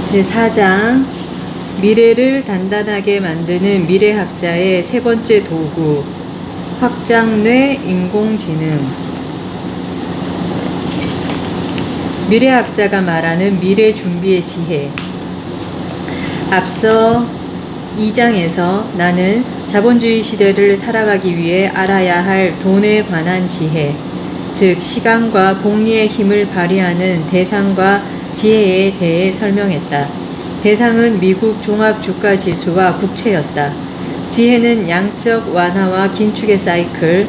제4장 미래를 단단하게 만드는 미래학자의 세 번째 도구 확장뇌 인공지능. 미래학자가 말하는 미래 준비의 지혜. 앞서 2장에서 나는 자본주의 시대를 살아가기 위해 알아야 할 돈에 관한 지혜, 즉 시간과 복리의 힘을 발휘하는 대상과 지혜에 대해 설명했다. 대상은 미국 종합주가지수와 국채였다. 지혜는 양적 완화와 긴축의 사이클,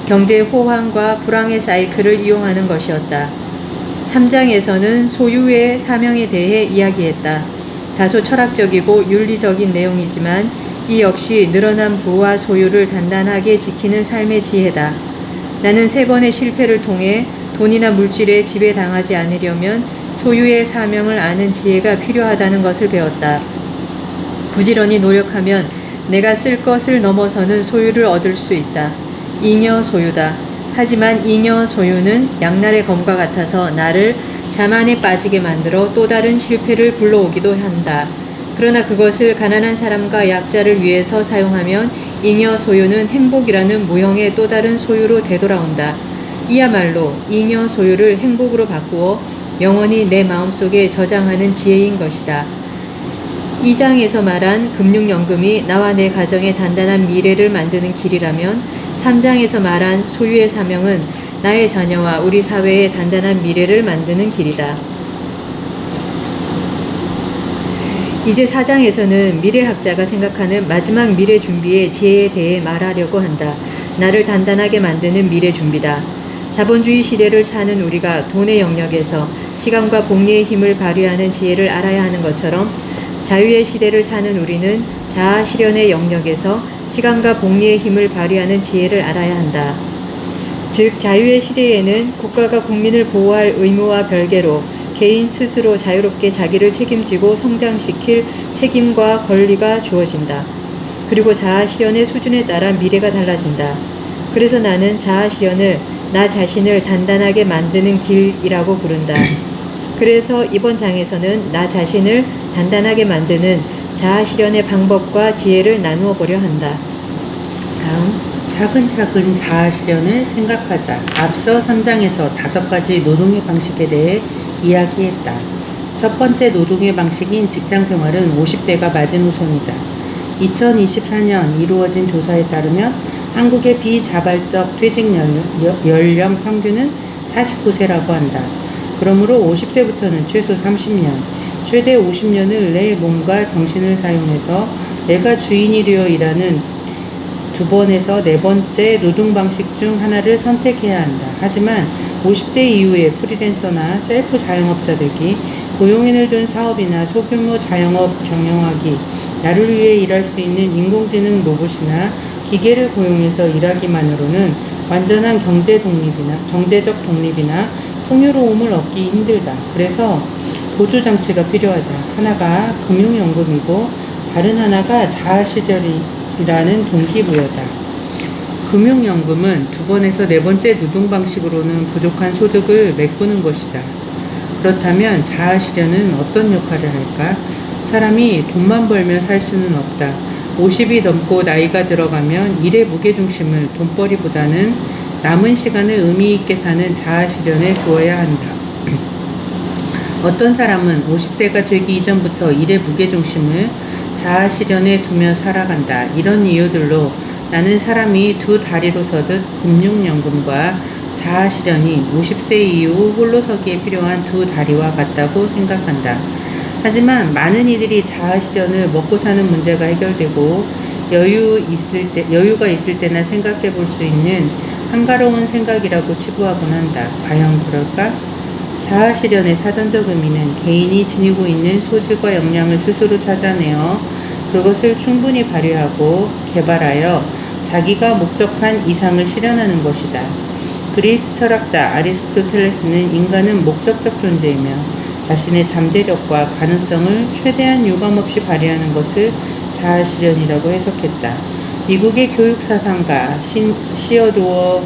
경제 호황과 불황의 사이클을 이용하는 것이었다. 3장에서는 소유의 사명에 대해 이야기했다. 다소 철학적이고 윤리적인 내용이지만 이 역시 늘어난 부와 소유를 단단하게 지키는 삶의 지혜다. 나는 3번의 실패를 통해 돈이나 물질에 지배당하지 않으려면 소유의 사명을 아는 지혜가 필요하다는 것을 배웠다. 부지런히 노력하면 내가 쓸 것을 넘어서는 소유를 얻을 수 있다. 잉여 소유다. 하지만 잉여 소유는 양날의 검과 같아서 나를 자만에 빠지게 만들어 또 다른 실패를 불러오기도 한다. 그러나 그것을 가난한 사람과 약자를 위해서 사용하면 잉여 소유는 행복이라는 무형의 또 다른 소유로 되돌아온다. 이야말로 잉여 소유를 행복으로 바꾸어 영원히 내 마음속에 저장하는 지혜인 것이다. 2장에서 말한 금융연금이 나와 내 가정의 단단한 미래를 만드는 길이라면 3장에서 말한 소유의 사명은 나의 자녀와 우리 사회의 단단한 미래를 만드는 길이다. 이제 4장에서는 미래학자가 생각하는 마지막 미래 준비의 지혜에 대해 말하려고 한다. 나를 단단하게 만드는 미래 준비다. 자본주의 시대를 사는 우리가 돈의 영역에서 시간과 복리의 힘을 발휘하는 지혜를 알아야 하는 것처럼 자유의 시대를 사는 우리는 자아 실현의 영역에서 시간과 복리의 힘을 발휘하는 지혜를 알아야 한다. 즉 자유의 시대에는 국가가 국민을 보호할 의무와 별개로 개인 스스로 자유롭게 자기를 책임지고 성장시킬 책임과 권리가 주어진다. 그리고 자아 실현의 수준에 따라 미래가 달라진다. 그래서 나는 자아 실현을 나 자신을 단단하게 만드는 길이라고 부른다. 그래서 이번 장에서는 나 자신을 단단하게 만드는 자아 실현의 방법과 지혜를 나누어 보려 한다. 다음, 차근차근 자아 실현을 생각하자. 앞서 3장에서 5가지 노동의 방식에 대해 이야기했다. 첫 번째 노동의 방식인 직장생활은 50대가 마지노선이다. 2024년 이루어진 조사에 따르면 한국의 비자발적 퇴직 연령 평균은 49세라고 한다. 그러므로 50세부터는 최소 30년, 최대 50년을 내 몸과 정신을 사용해서 내가 주인이 되어 일하는 2번에서 4번째 노동 방식 중 하나를 선택해야 한다. 하지만 50대 이후에 프리랜서나 셀프 자영업자들이 고용인을 둔 사업이나 소규모 자영업 경영하기, 나를 위해 일할 수 있는 인공지능 로봇이나 기계를 고용해서 일하기만으로는 완전한 경제적 독립이나 풍요로움을 얻기 힘들다. 그래서 보조장치가 필요하다. 하나가 금융연금이고 다른 하나가 자아실현이라는 동기부여다. 금융연금은 2번에서 4번째 노동 방식으로는 부족한 소득을 메꾸는 것이다. 그렇다면 자아실현은 어떤 역할을 할까? 사람이 돈만 벌면 살 수는 없다. 50이 넘고 나이가 들어가면 일의 무게중심을 돈벌이보다는 남은 시간을 의미있게 사는 자아실현에 두어야 한다. 어떤 사람은 50세가 되기 이전부터 일의 무게중심을 자아실현에 두며 살아간다. 이런 이유들로 나는 사람이 두 다리로 서듯 금융연금과 자아실현이 50세 이후 홀로서기에 필요한 두 다리와 같다고 생각한다. 하지만 많은 이들이 자아실현을 먹고 사는 문제가 해결되고 여유가 있을 때나 생각해 볼 수 있는 한가로운 생각이라고 치부하곤 한다. 과연 그럴까? 자아실현의 사전적 의미는 개인이 지니고 있는 소질과 역량을 스스로 찾아내어 그것을 충분히 발휘하고 개발하여 자기가 목적한 이상을 실현하는 것이다. 그리스 철학자 아리스토텔레스는 인간은 목적적 존재이며 자신의 잠재력과 가능성을 최대한 유감없이 발휘하는 것을 자아실현이라고 해석했다. 미국의 교육사상가 시어도어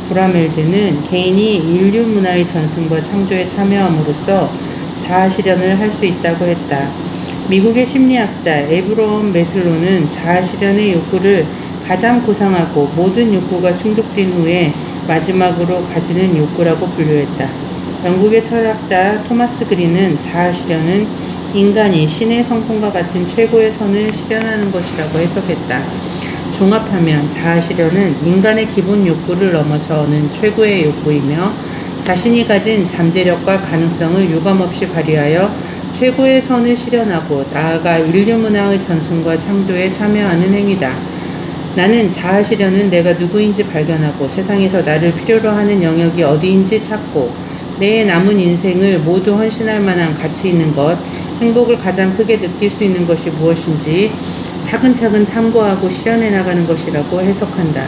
브라멜드는 개인이 인류 문화의 전승과 창조에 참여함으로써 자아 실현을 할 수 있다고 했다. 미국의 심리학자 에브러엄 메슬로는 자아 실현의 욕구를 가장 고상하고 모든 욕구가 충족된 후에 마지막으로 가지는 욕구라고 분류했다. 영국의 철학자 토마스 그린은 자아 실현은 인간이 신의 성품과 같은 최고의 선을 실현하는 것이라고 해석했다. 종합하면 자아 실현은 인간의 기본 욕구를 넘어서는 최고의 욕구이며 자신이 가진 잠재력과 가능성을 유감없이 발휘하여 최고의 선을 실현하고 나아가 인류 문화의 전승과 창조에 참여하는 행위다. 나는 자아 실현은 내가 누구인지 발견하고 세상에서 나를 필요로 하는 영역이 어디인지 찾고 내 남은 인생을 모두 헌신할 만한 가치 있는 것, 행복을 가장 크게 느낄 수 있는 것이 무엇인지 차근차근 탐구하고 실현해 나가는 것이라고 해석한다.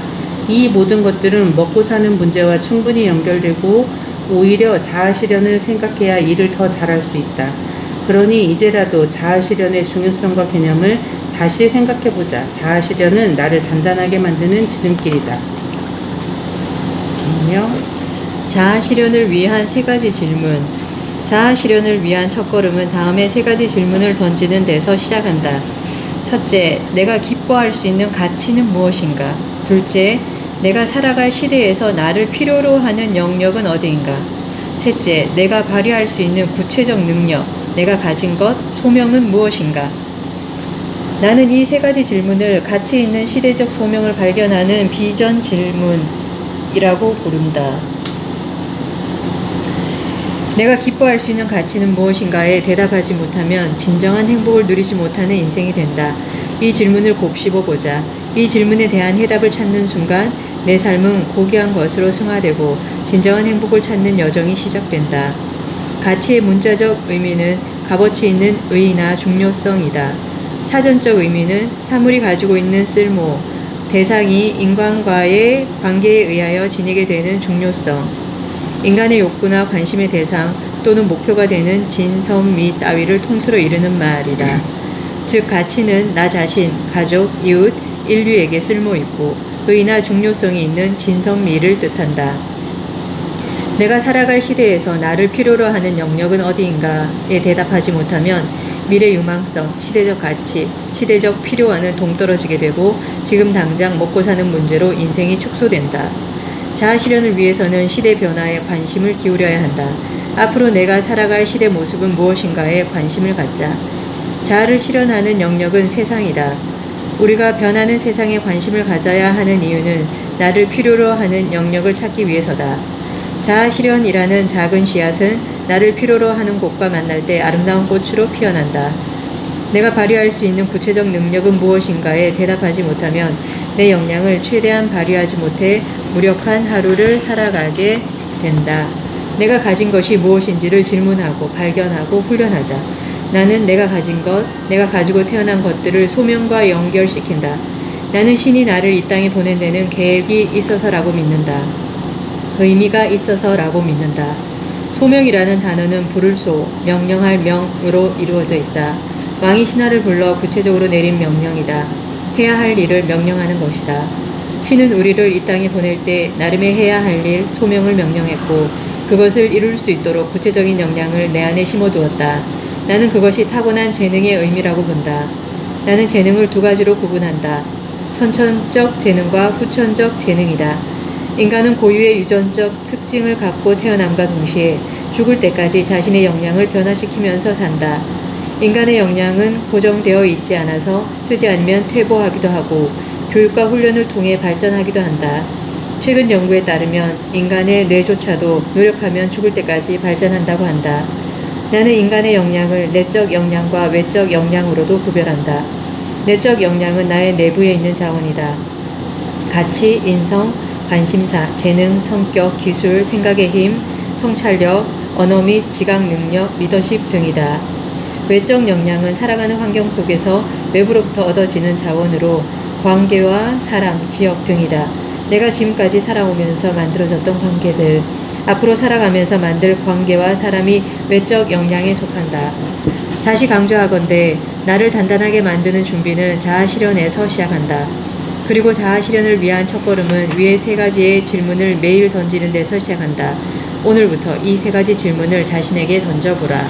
이 모든 것들은 먹고 사는 문제와 충분히 연결되고 오히려 자아 실현을 생각해야 일을 더 잘할 수 있다. 그러니 이제라도 자아 실현의 중요성과 개념을 다시 생각해보자. 자아 실현은 나를 단단하게 만드는 지름길이다. 자아 실현을 위한 3가지 질문. 자아 실현을 위한 첫걸음은 다음에 3가지 질문을 던지는 데서 시작한다. 첫째, 내가 기뻐할 수 있는 가치는 무엇인가? 둘째, 내가 살아갈 시대에서 나를 필요로 하는 영역은 어디인가? 셋째, 내가 발휘할 수 있는 구체적 능력, 내가 가진 것, 소명은 무엇인가? 나는 이 3가지 질문을 가치 있는 시대적 소명을 발견하는 비전 질문이라고 부른다. 내가 기뻐할 수 있는 가치는 무엇인가에 대답하지 못하면 진정한 행복을 누리지 못하는 인생이 된다. 이 질문을 곱씹어보자. 이 질문에 대한 해답을 찾는 순간 내 삶은 고귀한 것으로 승화되고 진정한 행복을 찾는 여정이 시작된다. 가치의 문자적 의미는 값어치 있는 의의나 중요성이다. 사전적 의미는 사물이 가지고 있는 쓸모, 대상이 인간과의 관계에 의하여 지니게 되는 중요성, 인간의 욕구나 관심의 대상 또는 목표가 되는 진선미 따위를 통틀어 이르는 말이다. 즉 가치는 나 자신, 가족, 이웃, 인류에게 쓸모있고 의의나 중요성이 있는 진선미를 뜻한다. 내가 살아갈 시대에서 나를 필요로 하는 영역은 어디인가에 대답하지 못하면 미래 유망성, 시대적 가치, 시대적 필요와는 동떨어지게 되고 지금 당장 먹고 사는 문제로 인생이 축소된다. 자아 실현을 위해서는 시대 변화에 관심을 기울여야 한다. 앞으로 내가 살아갈 시대 모습은 무엇인가에 관심을 갖자. 자아를 실현하는 영역은 세상이다. 우리가 변하는 세상에 관심을 가져야 하는 이유는 나를 필요로 하는 영역을 찾기 위해서다. 자아 실현이라는 작은 씨앗은 나를 필요로 하는 곳과 만날 때 아름다운 꽃으로 피어난다. 내가 발휘할 수 있는 구체적 능력은 무엇인가에 대답하지 못하면 내 역량을 최대한 발휘하지 못해 무력한 하루를 살아가게 된다. 내가 가진 것이 무엇인지를 질문하고 발견하고 훈련하자. 나는 내가 가진 것, 내가 가지고 태어난 것들을 소명과 연결시킨다. 나는 신이 나를 이 땅에 보낸 데는 계획이 있어서라고 믿는다. 의미가 있어서라고 믿는다. 소명이라는 단어는 부를 소, 명령할 명으로 이루어져 있다. 왕이 신하를 불러 구체적으로 내린 명령이다. 해야 할 일을 명령하는 것이다. 신은 우리를 이 땅에 보낼 때 나름의 해야 할 일, 소명을 명령했고 그것을 이룰 수 있도록 구체적인 역량을 내 안에 심어두었다. 나는 그것이 타고난 재능의 의미라고 본다. 나는 재능을 2가지로 구분한다. 선천적 재능과 후천적 재능이다. 인간은 고유의 유전적 특징을 갖고 태어남과 동시에 죽을 때까지 자신의 역량을 변화시키면서 산다. 인간의 역량은 고정되어 있지 않아서 쓰지 않으면 퇴보하기도 하고 교육과 훈련을 통해 발전하기도 한다. 최근 연구에 따르면 인간의 뇌조차도 노력하면 죽을 때까지 발전한다고 한다. 나는 인간의 역량을 내적 역량과 외적 역량으로도 구별한다. 내적 역량은 나의 내부에 있는 자원이다. 가치, 인성, 관심사, 재능, 성격, 기술, 생각의 힘, 성찰력, 언어 및 지각 능력, 리더십 등이다. 외적 역량은 살아가는 환경 속에서 외부로부터 얻어지는 자원으로 관계와 사람, 지역 등이다. 내가 지금까지 살아오면서 만들어졌던 관계들, 앞으로 살아가면서 만들 관계와 사람이 외적 역량에 속한다. 다시 강조하건대 나를 단단하게 만드는 준비는 자아 실현에서 시작한다. 그리고 자아 실현을 위한 첫걸음은 위의 3가지의 질문을 매일 던지는 데서 시작한다. 오늘부터 이 3가지 질문을 자신에게 던져보라.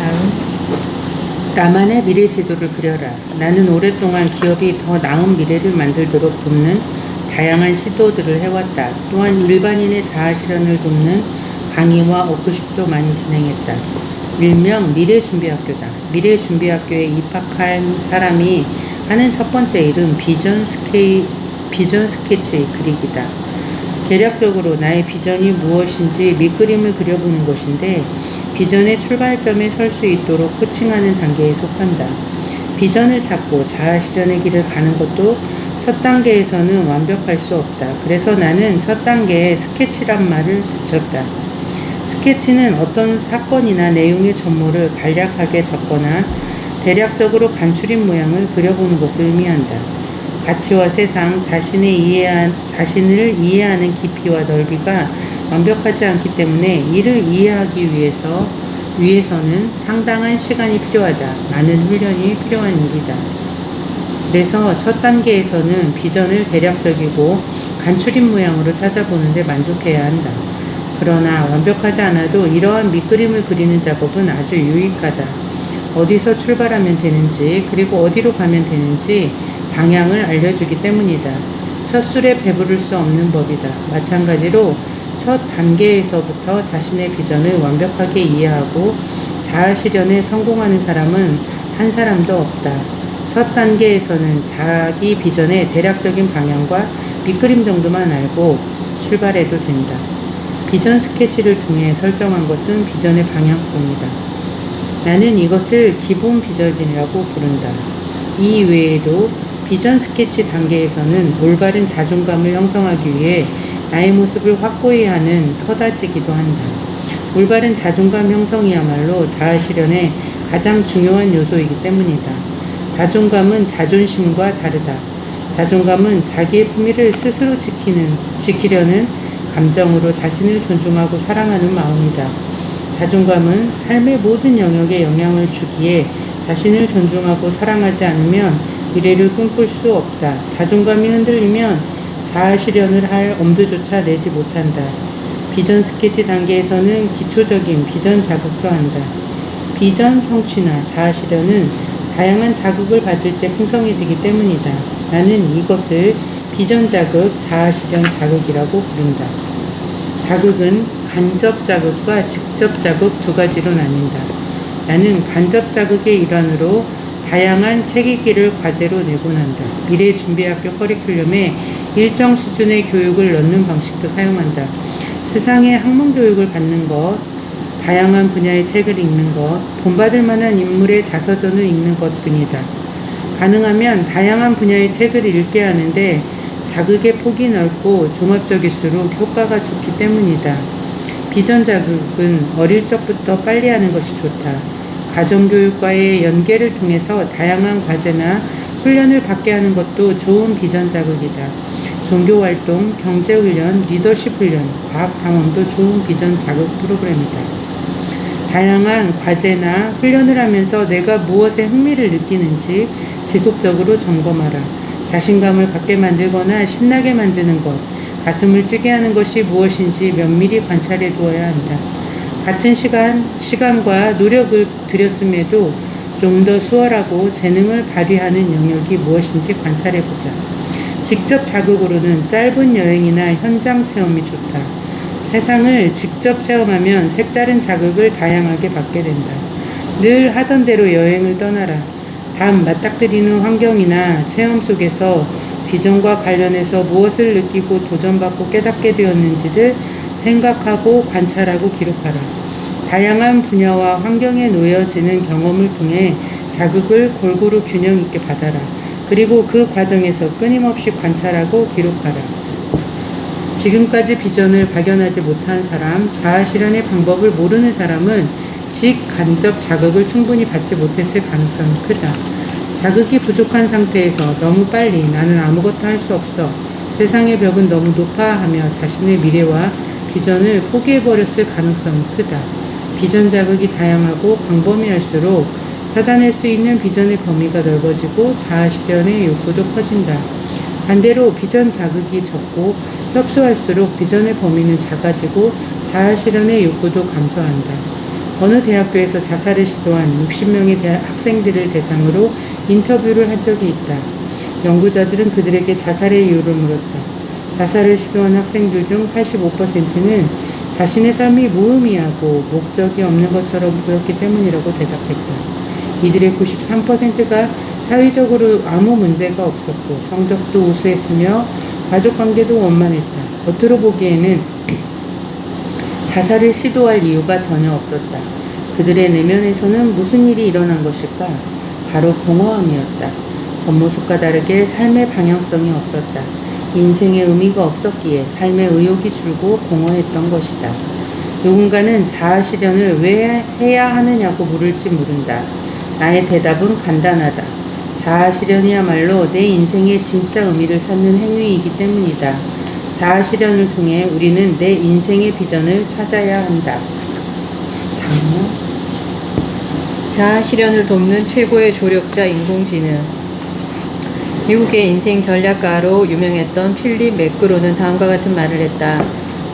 다음. 나만의 미래 지도를 그려라. 나는 오랫동안 기업이 더 나은 미래를 만들도록 돕는 다양한 시도들을 해왔다. 또한 일반인의 자아 실현을 돕는 강의와 워크숍도 많이 진행했다. 일명 미래준비학교다. 미래준비학교에 입학한 사람이 하는 첫 번째 일은 비전 스케치 그리기다. 대략적으로 나의 비전이 무엇인지 밑그림을 그려보는 것인데 비전의 출발점에 설 수 있도록 코칭하는 단계에 속한다. 비전을 찾고 자아 실현의 길을 가는 것도 첫 단계에서는 완벽할 수 없다. 그래서 나는 첫 단계에 스케치란 말을 붙였다. 스케치는 어떤 사건이나 내용의 전모를 간략하게 적거나 대략적으로 간추린 모양을 그려보는 것을 의미한다. 가치와 세상, 자신을 이해하는 깊이와 넓이가 완벽하지 않기 때문에 이를 이해하기 위해서는 상당한 시간이 필요하다. 많은 훈련이 필요한 일이다. 그래서 첫 단계에서는 비전을 대략적이고 간추린 모양으로 찾아보는데 만족해야 한다. 그러나 완벽하지 않아도 이러한 밑그림을 그리는 작업은 아주 유익하다. 어디서 출발하면 되는지 그리고 어디로 가면 되는지 방향을 알려주기 때문이다. 첫 술에 배부를 수 없는 법이다. 마찬가지로 첫 단계에서부터 자신의 비전을 완벽하게 이해하고 자아 실현에 성공하는 사람은 한 사람도 없다. 첫 단계에서는 자기 비전의 대략적인 방향과 밑그림 정도만 알고 출발해도 된다. 비전 스케치를 통해 설정한 것은 비전의 방향성이다. 나는 이것을 기본 비전이라고 부른다. 이 외에도 비전 스케치 단계에서는 올바른 자존감을 형성하기 위해 나의 모습을 확고히 하는 터다지기도 한다. 올바른 자존감 형성이야말로 자아 실현의 가장 중요한 요소이기 때문이다. 자존감은 자존심과 다르다. 자존감은 자기의 품위를 스스로 지키려는 감정으로 자신을 존중하고 사랑하는 마음이다. 자존감은 삶의 모든 영역에 영향을 주기에 자신을 존중하고 사랑하지 않으면 미래를 꿈꿀 수 없다. 자존감이 흔들리면 자아 실현을 할 엄두조차 내지 못한다. 비전 스케치 단계에서는 기초적인 비전 자극도 한다. 비전 성취나 자아 실현은 다양한 자극을 받을 때 풍성해지기 때문이다. 나는 이것을 비전 자극, 자아 실현 자극이라고 부른다. 자극은 간접 자극과 직접 자극 두 가지로 나뉜다. 나는 간접 자극의 일환으로 다양한 책 읽기를 과제로 내곤 한다. 미래준비학교 커리큘럼에 일정 수준의 교육을 넣는 방식도 사용한다. 세상의 학문 교육을 받는 것, 다양한 분야의 책을 읽는 것, 본받을 만한 인물의 자서전을 읽는 것 등이다. 가능하면 다양한 분야의 책을 읽게 하는데 자극의 폭이 넓고 종합적일수록 효과가 좋기 때문이다. 비전 자극은 어릴 적부터 빨리 하는 것이 좋다. 가정교육과의 연계를 통해서 다양한 과제나 훈련을 받게 하는 것도 좋은 비전 자극이다. 종교활동, 경제훈련, 리더십 훈련, 과학탐험도 좋은 비전 자극 프로그램이다. 다양한 과제나 훈련을 하면서 내가 무엇에 흥미를 느끼는지 지속적으로 점검하라. 자신감을 갖게 만들거나 신나게 만드는 것, 가슴을 뛰게 하는 것이 무엇인지 면밀히 관찰해 두어야 한다. 같은 시간과 노력을 들였음에도 좀 더 수월하고 재능을 발휘하는 영역이 무엇인지 관찰해보자. 직접 자극으로는 짧은 여행이나 현장 체험이 좋다. 세상을 직접 체험하면 색다른 자극을 다양하게 받게 된다. 늘 하던 대로 여행을 떠나라. 단 맞닥뜨리는 환경이나 체험 속에서 비전과 관련해서 무엇을 느끼고 도전받고 깨닫게 되었는지를 생각하고 관찰하고 기록하라. 다양한 분야와 환경에 놓여지는 경험을 통해 자극을 골고루 균형 있게 받아라. 그리고 그 과정에서 끊임없이 관찰하고 기록하라. 지금까지 비전을 발견하지 못한 사람, 자아 실현의 방법을 모르는 사람은 직간접 자극을 충분히 받지 못했을 가능성이 크다. 자극이 부족한 상태에서 너무 빨리 나는 아무것도 할 수 없어, 세상의 벽은 너무 높아 하며 자신의 미래와 비전을 포기해버렸을 가능성이 크다. 비전 자극이 다양하고 광범위할수록 찾아낼 수 있는 비전의 범위가 넓어지고 자아 실현의 욕구도 커진다. 반대로 비전 자극이 적고 협소할수록 비전의 범위는 작아지고 자아 실현의 욕구도 감소한다. 어느 대학교에서 자살을 시도한 60명의 학생들을 대상으로 인터뷰를 한 적이 있다. 연구자들은 그들에게 자살의 이유를 물었다. 자살을 시도한 학생들 중 85%는 자신의 삶이 무의미하고 목적이 없는 것처럼 보였기 때문이라고 대답했다. 이들의 93%가 사회적으로 아무 문제가 없었고 성적도 우수했으며 가족관계도 원만했다. 겉으로 보기에는 자살을 시도할 이유가 전혀 없었다. 그들의 내면에서는 무슨 일이 일어난 것일까? 바로 공허함이었다. 겉모습과 다르게 삶의 방향성이 없었다. 인생의 의미가 없었기에 삶의 의욕이 줄고 공허했던 것이다. 누군가는 자아 실현을 왜 해야 하느냐고 물을지 모른다. 나의 대답은 간단하다. 자아 실현이야말로 내 인생의 진짜 의미를 찾는 행위이기 때문이다. 자아 실현을 통해 우리는 내 인생의 비전을 찾아야 한다. 다음은 자아 실현을 돕는 최고의 조력자 인공지능. 미국의 인생 전략가로 유명했던 필립 매크로는 다음과 같은 말을 했다.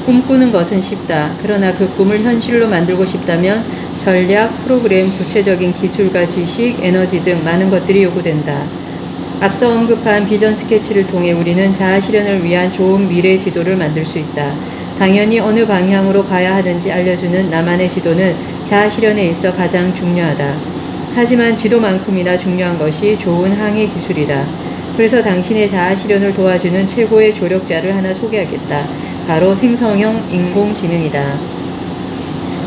꿈꾸는 것은 쉽다. 그러나 그 꿈을 현실로 만들고 싶다면 전략, 프로그램, 구체적인 기술과 지식, 에너지 등 많은 것들이 요구된다. 앞서 언급한 비전 스케치를 통해 우리는 자아 실현을 위한 좋은 미래 지도를 만들 수 있다. 당연히 어느 방향으로 가야 하는지 알려주는 나만의 지도는 자아 실현에 있어 가장 중요하다. 하지만 지도만큼이나 중요한 것이 좋은 항해 기술이다. 그래서 당신의 자아 실현을 도와주는 최고의 조력자를 하나 소개하겠다. 바로 생성형 인공지능이다.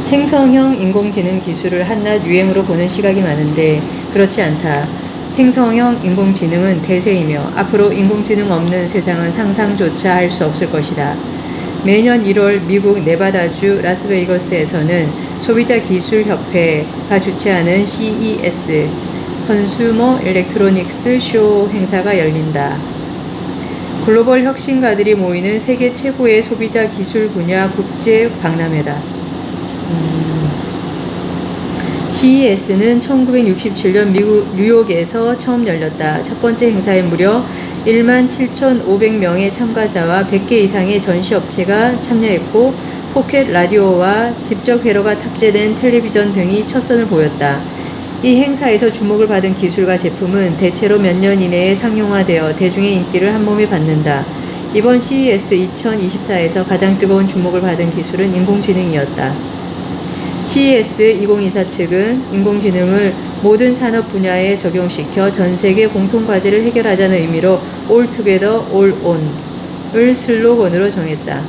생성형 인공지능 기술을 한낱 유행으로 보는 시각이 많은데 그렇지 않다. 생성형 인공지능은 대세이며 앞으로 인공지능 없는 세상은 상상조차 할 수 없을 것이다. 매년 1월 미국 네바다주 라스베이거스에서는 소비자기술협회가 주최하는 CES 컨슈머 일렉트로닉스 쇼 행사가 열린다. 글로벌 혁신가들이 모이는 세계 최고의 소비자 기술 분야 국제 박람회다. CES는 1967년 미국 뉴욕에서 처음 열렸다. 첫 번째 행사에 무려 17,500명의 참가자와 100개 이상의 전시업체가 참여했고 포켓 라디오와 직접 회로가 탑재된 텔레비전 등이 첫 선을 보였다. 이 행사에서 주목을 받은 기술과 제품은 대체로 몇 년 이내에 상용화되어 대중의 인기를 한몸에 받는다. 이번 CES 2024에서 가장 뜨거운 주목을 받은 기술은 인공지능이었다. CES 2024 측은 인공지능을 모든 산업 분야에 적용시켜 전 세계 공통과제를 해결하자는 의미로 All Together, All On을 슬로건으로 정했다.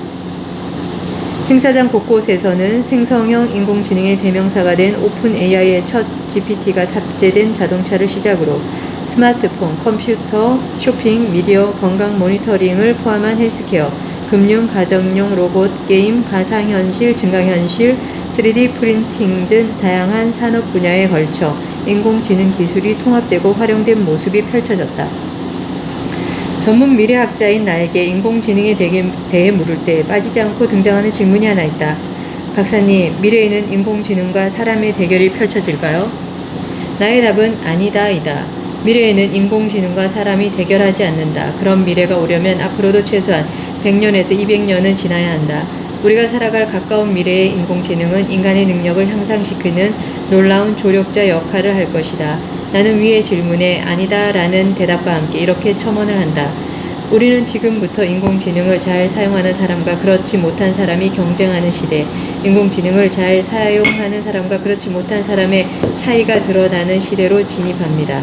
행사장 곳곳에서는 생성형 인공지능의 대명사가 된 오픈 AI의 첫 GPT가 탑재된 자동차를 시작으로 스마트폰, 컴퓨터, 쇼핑, 미디어, 건강 모니터링을 포함한 헬스케어, 금융, 가정용 로봇, 게임, 가상현실, 증강현실, 3D 프린팅 등 다양한 산업 분야에 걸쳐 인공지능 기술이 통합되고 활용된 모습이 펼쳐졌다. 전문 미래학자인 나에게 인공지능에 대해 물을 때 빠지지 않고 등장하는 질문이 하나 있다. 박사님, 미래에는 인공지능과 사람의 대결이 펼쳐질까요? 나의 답은 아니다이다. 미래에는 인공지능과 사람이 대결하지 않는다. 그런 미래가 오려면 앞으로도 최소한 100년에서 200년은 지나야 한다. 우리가 살아갈 가까운 미래의 인공지능은 인간의 능력을 향상시키는 놀라운 조력자 역할을 할 것이다. 나는 위의 질문에 아니다라는 대답과 함께 이렇게 첨언을 한다. 우리는 지금부터 인공지능을 잘 사용하는 사람과 그렇지 못한 사람이 경쟁하는 시대, 인공지능을 잘 사용하는 사람과 그렇지 못한 사람의 차이가 드러나는 시대로 진입합니다.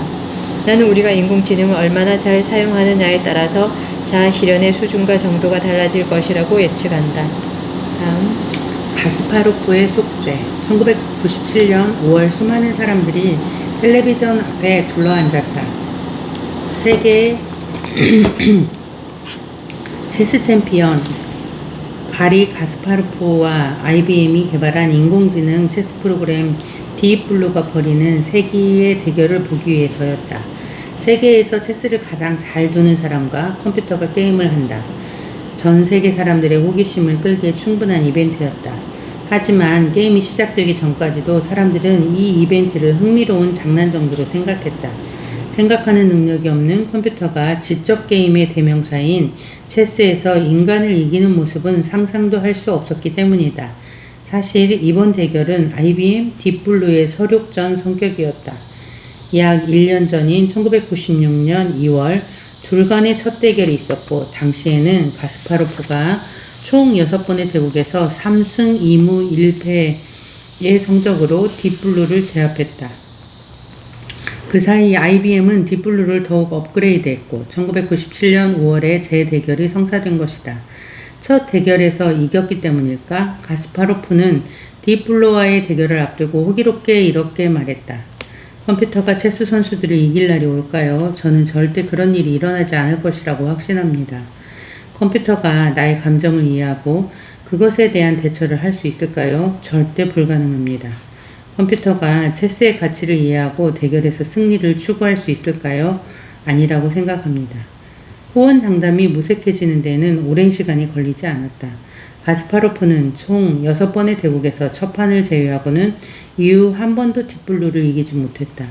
나는 우리가 인공지능을 얼마나 잘 사용하느냐에 따라서 자아 실현의 수준과 정도가 달라질 것이라고 예측한다. 다음. 가스파로프의 속죄. 1997년 5월 수많은 사람들이 텔레비전 앞에 둘러앉았다. 세계 체스 챔피언 가리 가스파로프와 IBM이 개발한 인공지능 체스 프로그램 딥블루가 벌이는 세기의 대결을 보기 위해서였다. 세계에서 체스를 가장 잘 두는 사람과 컴퓨터가 게임을 한다. 전 세계 사람들의 호기심을 끌기에 충분한 이벤트였다. 하지만 게임이 시작되기 전까지도 사람들은 이 이벤트를 흥미로운 장난 정도로 생각했다. 생각하는 능력이 없는 컴퓨터가 지적 게임의 대명사인 체스에서 인간을 이기는 모습은 상상도 할 수 없었기 때문이다. 사실 이번 대결은 IBM 딥블루의 서륙전 성격이었다. 약 1년 전인 1996년 2월 둘 간의 첫 대결이 있었고 당시에는 가스파로프가 총 6번의 대국에서 3승 2무 1패의 성적으로 딥블루를 제압했다. 그 사이 IBM은 딥블루를 더욱 업그레이드했고 1997년 5월에 재대결이 성사된 것이다. 첫 대결에서 이겼기 때문일까? 가스파로프는 딥블루와의 대결을 앞두고 호기롭게 이렇게 말했다. 컴퓨터가 체스 선수들을 이길 날이 올까요? 저는 절대 그런 일이 일어나지 않을 것이라고 확신합니다. 컴퓨터가 나의 감정을 이해하고 그것에 대한 대처를 할 수 있을까요? 절대 불가능합니다. 컴퓨터가 체스의 가치를 이해하고 대결에서 승리를 추구할 수 있을까요? 아니라고 생각합니다. 호언장담이 무색해지는 데에는 오랜 시간이 걸리지 않았다. 가스파로프는 총 6번의 대국에서 첫 판을 제외하고는 이후 한 번도 딥블루를 이기지 못했다.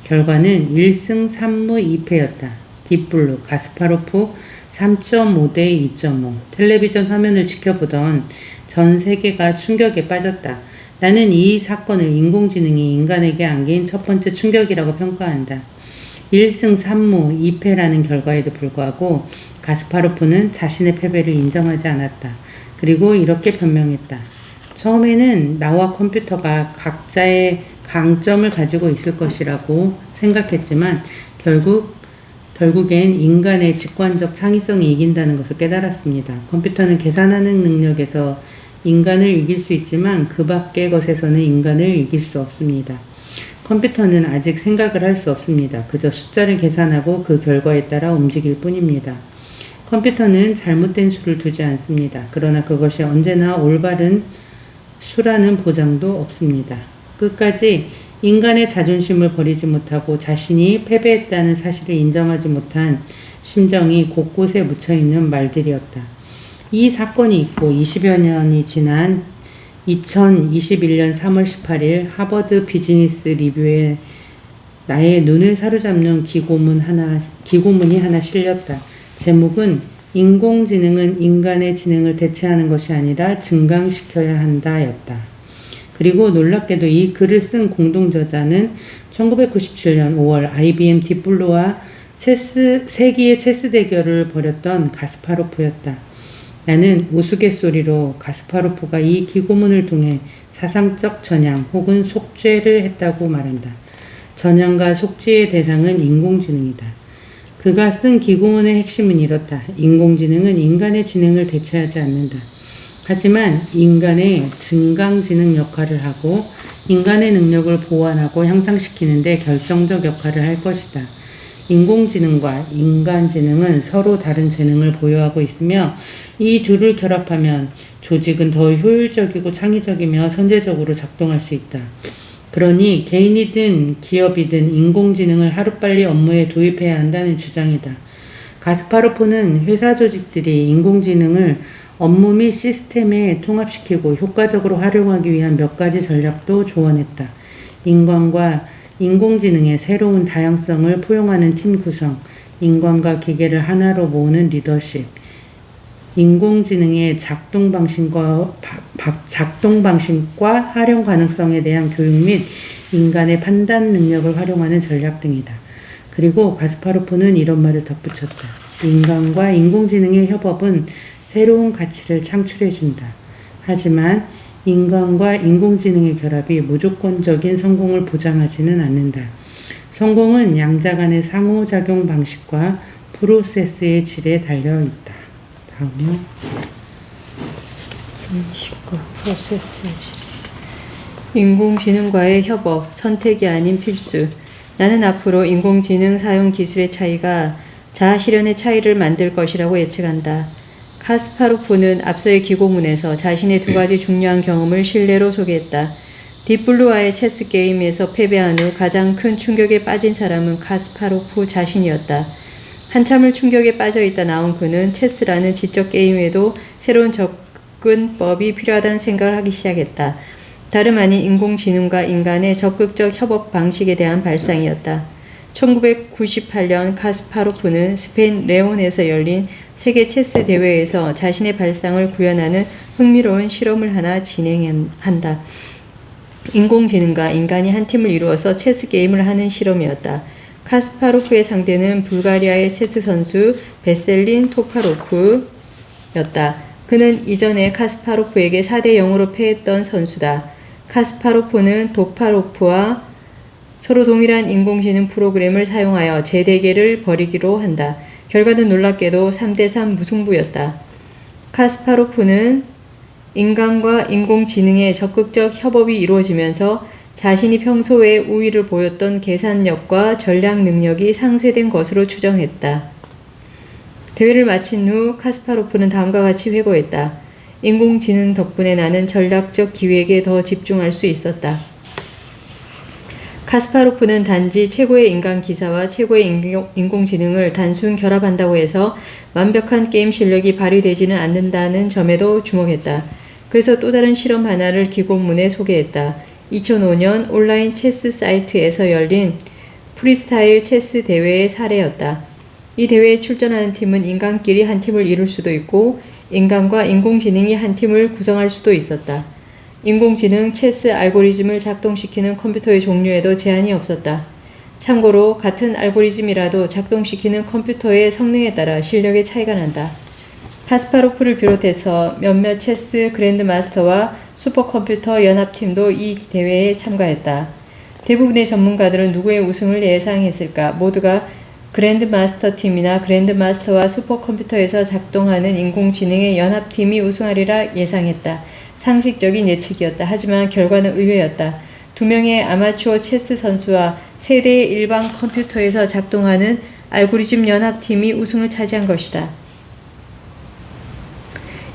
결과는 1승 3무 2패였다. 딥블루, 가스파로프 3.5 대 2.5. 텔레비전 화면을 지켜보던 전 세계가 충격에 빠졌다. 나는 이 사건을 인공지능이 인간에게 안긴 첫 번째 충격이라고 평가한다. 1승 3무 2패라는 결과에도 불구하고 가스파로프는 자신의 패배를 인정하지 않았다. 그리고 이렇게 변명했다. 처음에는 나와 컴퓨터가 각자의 강점을 가지고 있을 것이라고 생각했지만 결국엔 인간의 직관적 창의성이 이긴다는 것을 깨달았습니다. 컴퓨터는 계산하는 능력에서 인간을 이길 수 있지만 그 밖의 것에서는 인간을 이길 수 없습니다. 컴퓨터는 아직 생각을 할 수 없습니다. 그저 숫자를 계산하고 그 결과에 따라 움직일 뿐입니다. 컴퓨터는 잘못된 수를 두지 않습니다. 그러나 그것이 언제나 올바른 수라는 보장도 없습니다. 끝까지 인간의 자존심을 버리지 못하고 자신이 패배했다는 사실을 인정하지 못한 심정이 곳곳에 묻혀있는 말들이었다. 이 사건이 있고 20여 년이 지난 2021년 3월 18일 하버드 비즈니스 리뷰에 나의 눈을 사로잡는 기고문이 하나 실렸다. 제목은 인공지능은 인간의 지능을 대체하는 것이 아니라 증강시켜야 한다 였다. 그리고 놀랍게도 이 글을 쓴 공동저자는 1997년 5월 IBM 딥블루와 세기의 체스 대결을 벌였던 가스파로프였다. 나는 우스갯소리로 가스파로프가 이 기고문을 통해 사상적 전향 혹은 속죄를 했다고 말한다. 전향과 속죄의 대상은 인공지능이다. 그가 쓴 기고문의 핵심은 이렇다. 인공지능은 인간의 지능을 대체하지 않는다. 하지만 인간의 증강지능 역할을 하고 인간의 능력을 보완하고 향상시키는 데 결정적 역할을 할 것이다. 인공지능과 인간지능은 서로 다른 재능을 보유하고 있으며 이 둘을 결합하면 조직은 더 효율적이고 창의적이며 선제적으로 작동할 수 있다. 그러니 개인이든 기업이든 인공지능을 하루빨리 업무에 도입해야 한다는 주장이다. 가스파로프는 회사 조직들이 인공지능을 업무 및 시스템에 통합시키고 효과적으로 활용하기 위한 몇 가지 전략도 조언했다. 인간과 인공지능의 새로운 다양성을 포용하는 팀 구성, 인간과 기계를 하나로 모으는 리더십, 인공지능의 작동 방식과 활용 가능성에 대한 교육 및 인간의 판단 능력을 활용하는 전략 등이다. 그리고 가스파로프는 이런 말을 덧붙였다. 인간과 인공지능의 협업은 새로운 가치를 창출해준다. 하지만 인간과 인공지능의 결합이 무조건적인 성공을 보장하지는 않는다. 성공은 양자 간의 상호작용 방식과 프로세스의 질에 달려 있다. 다음이요. 프로세스의 질. 인공지능과의 협업, 선택이 아닌 필수. 나는 앞으로 인공지능 사용 기술의 차이가 자아 실현의 차이를 만들 것이라고 예측한다. 카스파로프는 앞서의 기고문에서 자신의 두 가지 중요한 경험을 신뢰로 소개했다. 딥블루와의 체스 게임에서 패배한 후 가장 큰 충격에 빠진 사람은 카스파로프 자신이었다. 한참을 충격에 빠져있다 나온 그는 체스라는 지적 게임에도 새로운 접근법이 필요하다는 생각을 하기 시작했다. 다름 아닌 인공지능과 인간의 적극적 협업 방식에 대한 발상이었다. 1998년 카스파로프는 스페인 레온에서 열린 세계 체스 대회에서 자신의 발상을 구현하는 흥미로운 실험을 하나 진행한다. 인공지능과 인간이 한 팀을 이루어서 체스 게임을 하는 실험이었다. 카스파로프의 상대는 불가리아의 체스 선수 베셀린 토파로프였다. 그는 이전에 카스파로프에게 4대 0으로 패했던 선수다. 카스파로프는 토파로프와 서로 동일한 인공지능 프로그램을 사용하여 재대결을 벌이기로 한다. 결과는 놀랍게도 3대3 무승부였다. 카스파로프는 인간과 인공지능의 적극적 협업이 이루어지면서 자신이 평소에 우위를 보였던 계산력과 전략 능력이 상쇄된 것으로 추정했다. 대회를 마친 후 카스파로프는 다음과 같이 회고했다. 인공지능 덕분에 나는 전략적 기획에 더 집중할 수 있었다. 카스파로프는 단지 최고의 인간 기사와 최고의 인공지능을 단순 결합한다고 해서 완벽한 게임 실력이 발휘되지는 않는다는 점에도 주목했다. 그래서 또 다른 실험 하나를 기고문에 소개했다. 2005년 온라인 체스 사이트에서 열린 프리스타일 체스 대회의 사례였다. 이 대회에 출전하는 팀은 인간끼리 한 팀을 이룰 수도 있고 인간과 인공지능이 한 팀을 구성할 수도 있었다. 인공지능 체스 알고리즘을 작동시키는 컴퓨터의 종류에도 제한이 없었다. 참고로 같은 알고리즘이라도 작동시키는 컴퓨터의 성능에 따라 실력의 차이가 난다. 카스파로프를 비롯해서 몇몇 체스 그랜드마스터와 슈퍼컴퓨터 연합팀도 이 대회에 참가했다. 대부분의 전문가들은 누구의 우승을 예상했을까? 모두가 그랜드마스터 팀이나 그랜드마스터와 슈퍼컴퓨터에서 작동하는 인공지능의 연합팀이 우승하리라 예상했다. 상식적인 예측이었다. 하지만 결과는 의외였다. 2명의 아마추어 체스 선수와 3대의 일반 컴퓨터에서 작동하는 알고리즘 연합팀이 우승을 차지한 것이다.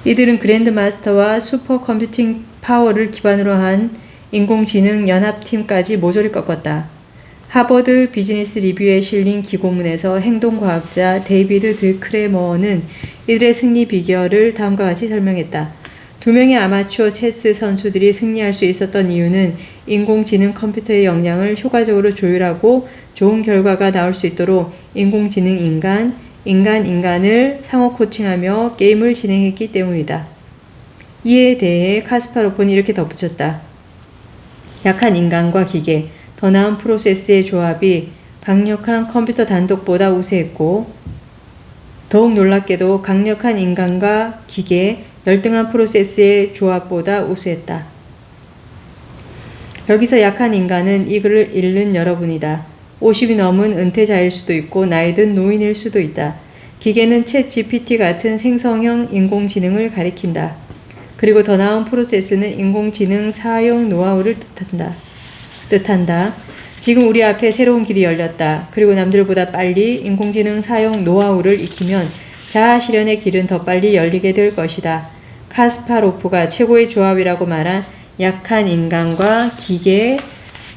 이들은 그랜드마스터와 슈퍼컴퓨팅 파워를 기반으로 한 인공지능 연합팀까지 모조리 꺾었다. 하버드 비즈니스 리뷰에 실린 기고문에서 행동과학자 데이비드 드 크레머는 이들의 승리 비결을 다음과 같이 설명했다. 2명의 아마추어 체스 선수들이 승리할 수 있었던 이유는 인공지능 컴퓨터의 역량을 효과적으로 조율하고 좋은 결과가 나올 수 있도록 인공지능 인간을 상호 코칭하며 게임을 진행했기 때문이다. 이에 대해 카스파로프는 이렇게 덧붙였다. 약한 인간과 기계, 더 나은 프로세스의 조합이 강력한 컴퓨터 단독보다 우세했고 더욱 놀랍게도 강력한 인간과 기계, 열등한 프로세스의 조합보다 우수했다. 여기서 약한 인간은 이 글을 읽는 여러분이다. 50이 넘은 은퇴자일 수도 있고 나이 든 노인일 수도 있다. 기계는 챗 GPT 같은 생성형 인공지능을 가리킨다. 그리고 더 나은 프로세스는 인공지능 사용 노하우를 뜻한다. 지금 우리 앞에 새로운 길이 열렸다. 그리고 남들보다 빨리 인공지능 사용 노하우를 익히면 자아 실현의 길은 더 빨리 열리게 될 것이다. 카스파로프가 최고의 조합이라고 말한 약한 인간과 기계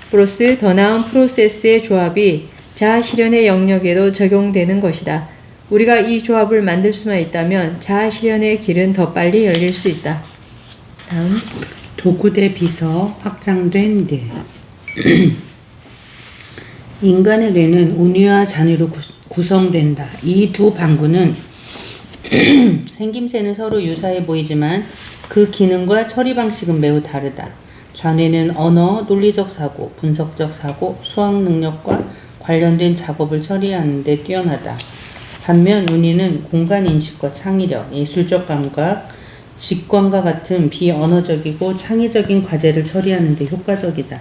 플러스 더 나은 프로세스의 조합이 자아 실현의 영역에도 적용되는 것이다. 우리가 이 조합을 만들 수만 있다면 자아 실현의 길은 더 빨리 열릴 수 있다. 다음. 도구대 비서 확장된 뇌. 인간의 뇌는 운유와 잔유로 구성된다. 이 두 방구는 생김새는 서로 유사해 보이지만 그 기능과 처리 방식은 매우 다르다. 좌뇌는 언어, 논리적 사고, 분석적 사고, 수학 능력과 관련된 작업을 처리하는 데 뛰어나다. 반면 운이는 공간 인식과 창의력, 예술적 감각, 직관과 같은 비언어적이고 창의적인 과제를 처리하는 데 효과적이다.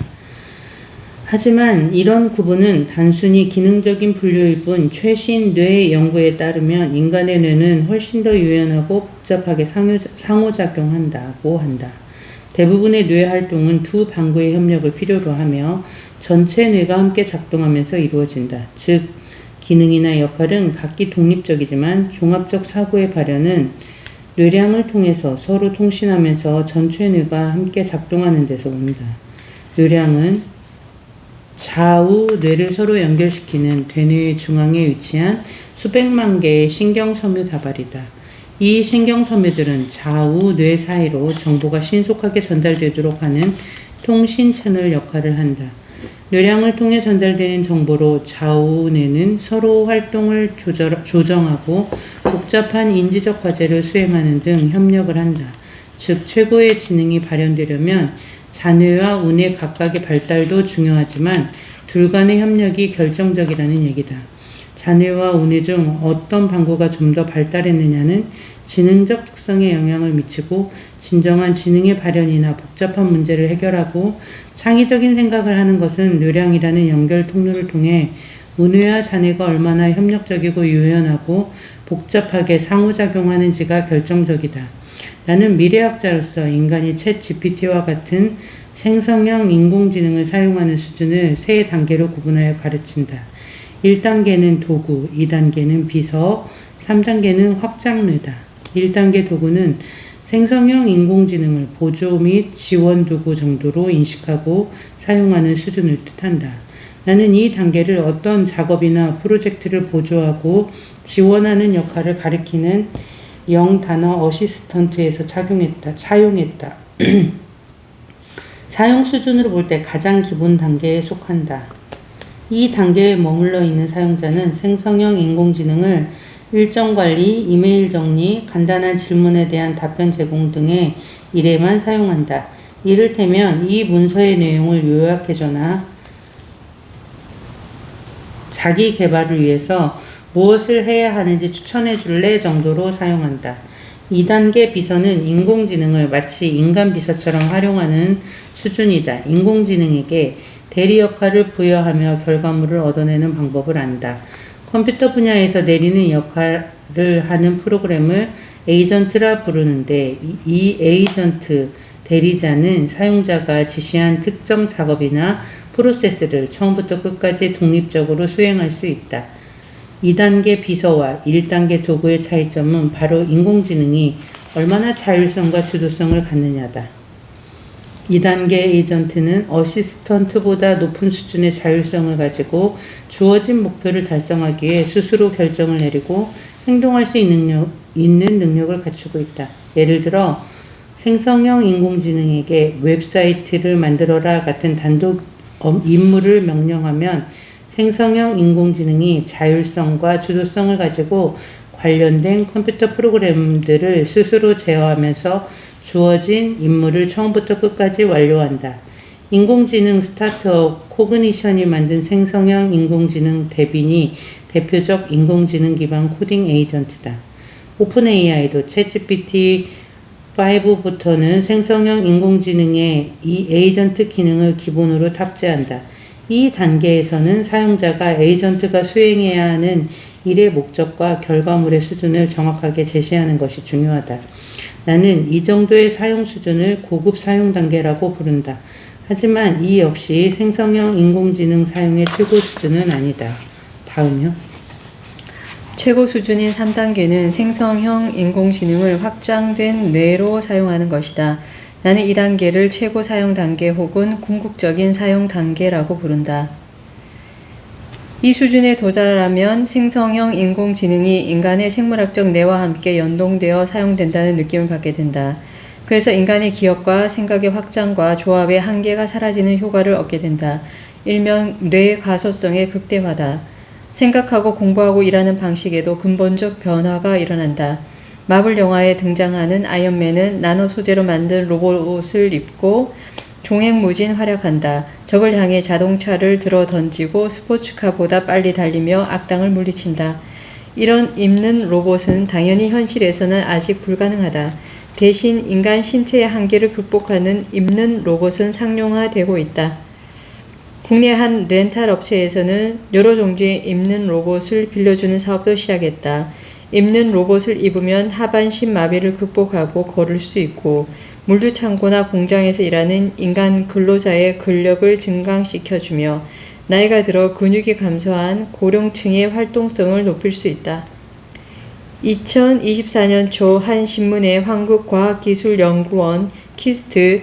하지만 이런 구분은 단순히 기능적인 분류일 뿐 최신 뇌 연구에 따르면 인간의 뇌는 훨씬 더 유연하고 복잡하게 상호작용한다고 한다. 대부분의 뇌 활동은 두 방구의 협력을 필요로 하며 전체 뇌가 함께 작동하면서 이루어진다. 즉, 기능이나 역할은 각기 독립적이지만 종합적 사고의 발현은 뇌량을 통해서 서로 통신하면서 전체 뇌가 함께 작동하는 데서 온다. 뇌량은 좌우 뇌를 서로 연결시키는 대뇌의 중앙에 위치한 수백만 개의 신경섬유 다발이다. 이 신경섬유들은 좌우 뇌 사이로 정보가 신속하게 전달되도록 하는 통신 채널 역할을 한다. 뇌량을 통해 전달되는 정보로 좌우뇌는 서로 활동을 조정하고 복잡한 인지적 과제를 수행하는 등 협력을 한다. 즉 최고의 지능이 발현되려면 자뇌와 우뇌 각각의 발달도 중요하지만 둘 간의 협력이 결정적이라는 얘기다. 자뇌와 우뇌 중 어떤 방구가 좀 더 발달했느냐는 지능적 특성에 영향을 미치고 진정한 지능의 발현이나 복잡한 문제를 해결하고 창의적인 생각을 하는 것은 뇌량이라는 연결 통로를 통해 우뇌와 자뇌가 얼마나 협력적이고 유연하고 복잡하게 상호작용하는지가 결정적이다. 나는 미래학자로서 인간이 챗 GPT와 같은 생성형 인공지능을 사용하는 수준을 세 단계로 구분하여 가르친다. 1단계는 도구, 2단계는 비서, 3단계는 확장뇌다. 1단계 도구는 생성형 인공지능을 보조 및 지원 도구 정도로 인식하고 사용하는 수준을 뜻한다. 나는 이 단계를 어떤 작업이나 프로젝트를 보조하고 지원하는 역할을 가리키는 영단어 어시스턴트에서 사용했다. 사용 수준으로 볼 때 가장 기본 단계에 속한다. 이 단계에 머물러 있는 사용자는 생성형 인공지능을 일정 관리, 이메일 정리, 간단한 질문에 대한 답변 제공 등의 일에만 사용한다. 이를테면 이 문서의 내용을 요약해줘나 자기 개발을 위해서 무엇을 해야 하는지 추천해 줄래 정도로 사용한다. 2단계 비서는 인공지능을 마치 인간 비서처럼 활용하는 수준이다. 인공지능에게 대리 역할을 부여하며 결과물을 얻어내는 방법을 안다. 컴퓨터 분야에서 내리는 역할을 하는 프로그램을 에이전트라 부르는데 이 에이전트 대리자는 사용자가 지시한 특정 작업이나 프로세스를 처음부터 끝까지 독립적으로 수행할 수 있다. 2단계 비서와 1단계 도구의 차이점은 바로 인공지능이 얼마나 자율성과 주도성을 갖느냐다. 2단계 에이전트는 어시스턴트보다 높은 수준의 자율성을 가지고 주어진 목표를 달성하기 위해 스스로 결정을 내리고 행동할 수 있는 능력을 갖추고 있다. 예를 들어 생성형 인공지능에게 웹사이트를 만들어라 같은 단독 임무를 명령하면 생성형 인공지능이 자율성과 주도성을 가지고 관련된 컴퓨터 프로그램들을 스스로 제어하면서 주어진 임무를 처음부터 끝까지 완료한다. 인공지능 스타트업 코그니션이 만든 생성형 인공지능 데빈이 대표적 인공지능 기반 코딩 에이전트다. 오픈 AI도 챗GPT 5부터는 생성형 인공지능의 이 에이전트 기능을 기본으로 탑재한다. 이 단계에서는 사용자가 에이전트가 수행해야 하는 일의 목적과 결과물의 수준을 정확하게 제시하는 것이 중요하다. 나는 이 정도의 사용 수준을 고급 사용 단계라고 부른다. 하지만 이 역시 생성형 인공지능 사용의 최고 수준은 아니다. 다음이요. 최고 수준인 3단계는 생성형 인공지능을 확장된 뇌로 사용하는 것이다. 나는 이 단계를 최고 사용 단계 혹은 궁극적인 사용 단계라고 부른다. 이 수준에 도달하면 생성형 인공지능이 인간의 생물학적 뇌와 함께 연동되어 사용된다는 느낌을 받게 된다. 그래서 인간의 기억과 생각의 확장과 조합의 한계가 사라지는 효과를 얻게 된다. 일명 뇌 가소성의 극대화다. 생각하고 공부하고 일하는 방식에도 근본적 변화가 일어난다. 마블 영화에 등장하는 아이언맨은 나노 소재로 만든 로봇을 입고 종횡무진 활약한다. 적을 향해 자동차를 들어 던지고 스포츠카보다 빨리 달리며 악당을 물리친다. 이런 입는 로봇은 당연히 현실에서는 아직 불가능하다. 대신 인간 신체의 한계를 극복하는 입는 로봇은 상용화되고 있다. 국내 한 렌탈 업체에서는 여러 종류의 입는 로봇을 빌려주는 사업도 시작했다. 입는 로봇을 입으면 하반신 마비를 극복하고 걸을 수 있고 물류창고나 공장에서 일하는 인간 근로자의 근력을 증강시켜주며 나이가 들어 근육이 감소한 고령층의 활동성을 높일 수 있다. 2024년 초 한 신문의 한국과학기술연구원 키스트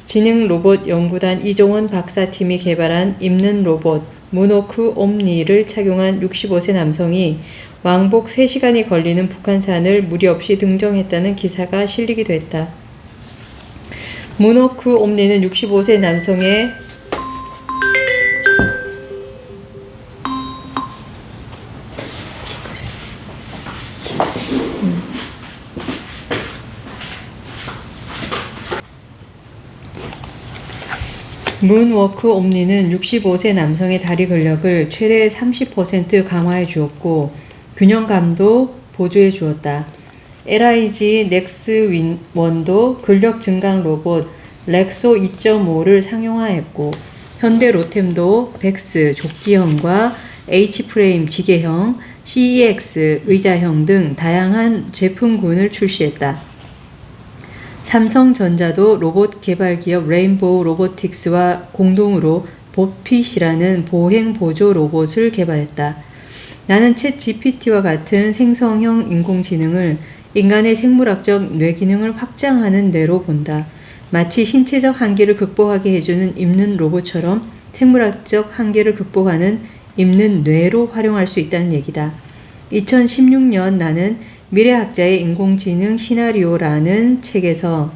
지능로봇 연구단 이종원 박사팀이 개발한 입는 로봇 문호크 옴니를 착용한 65세 남성이 왕복 3시간이 걸리는 북한산을 무리 없이 등정했다는 기사가 실리기도 했다. 문호크 옴니는 65세 남성의 문워크 옴니는 65세 남성의 다리 근력을 최대 30% 강화해 주었고 균형감도 보조해 주었다. LIG 넥스1도 근력 증강 로봇 렉소 2.5를 상용화했고 현대 로템도 백스 조끼형과 H프레임 지게형, CEX 의자형 등 다양한 제품군을 출시했다. 삼성전자도 로봇 개발 기업 레인보우 로보틱스와 공동으로 보핏이라는 보행 보조 로봇을 개발했다. 나는 챗 GPT와 같은 생성형 인공지능을 인간의 생물학적 뇌기능을 확장하는 뇌로 본다. 마치 신체적 한계를 극복하게 해주는 입는 로봇처럼 생물학적 한계를 극복하는 입는 뇌로 활용할 수 있다는 얘기다. 2016년 나는 미래학자의 인공지능 시나리오라는 책에서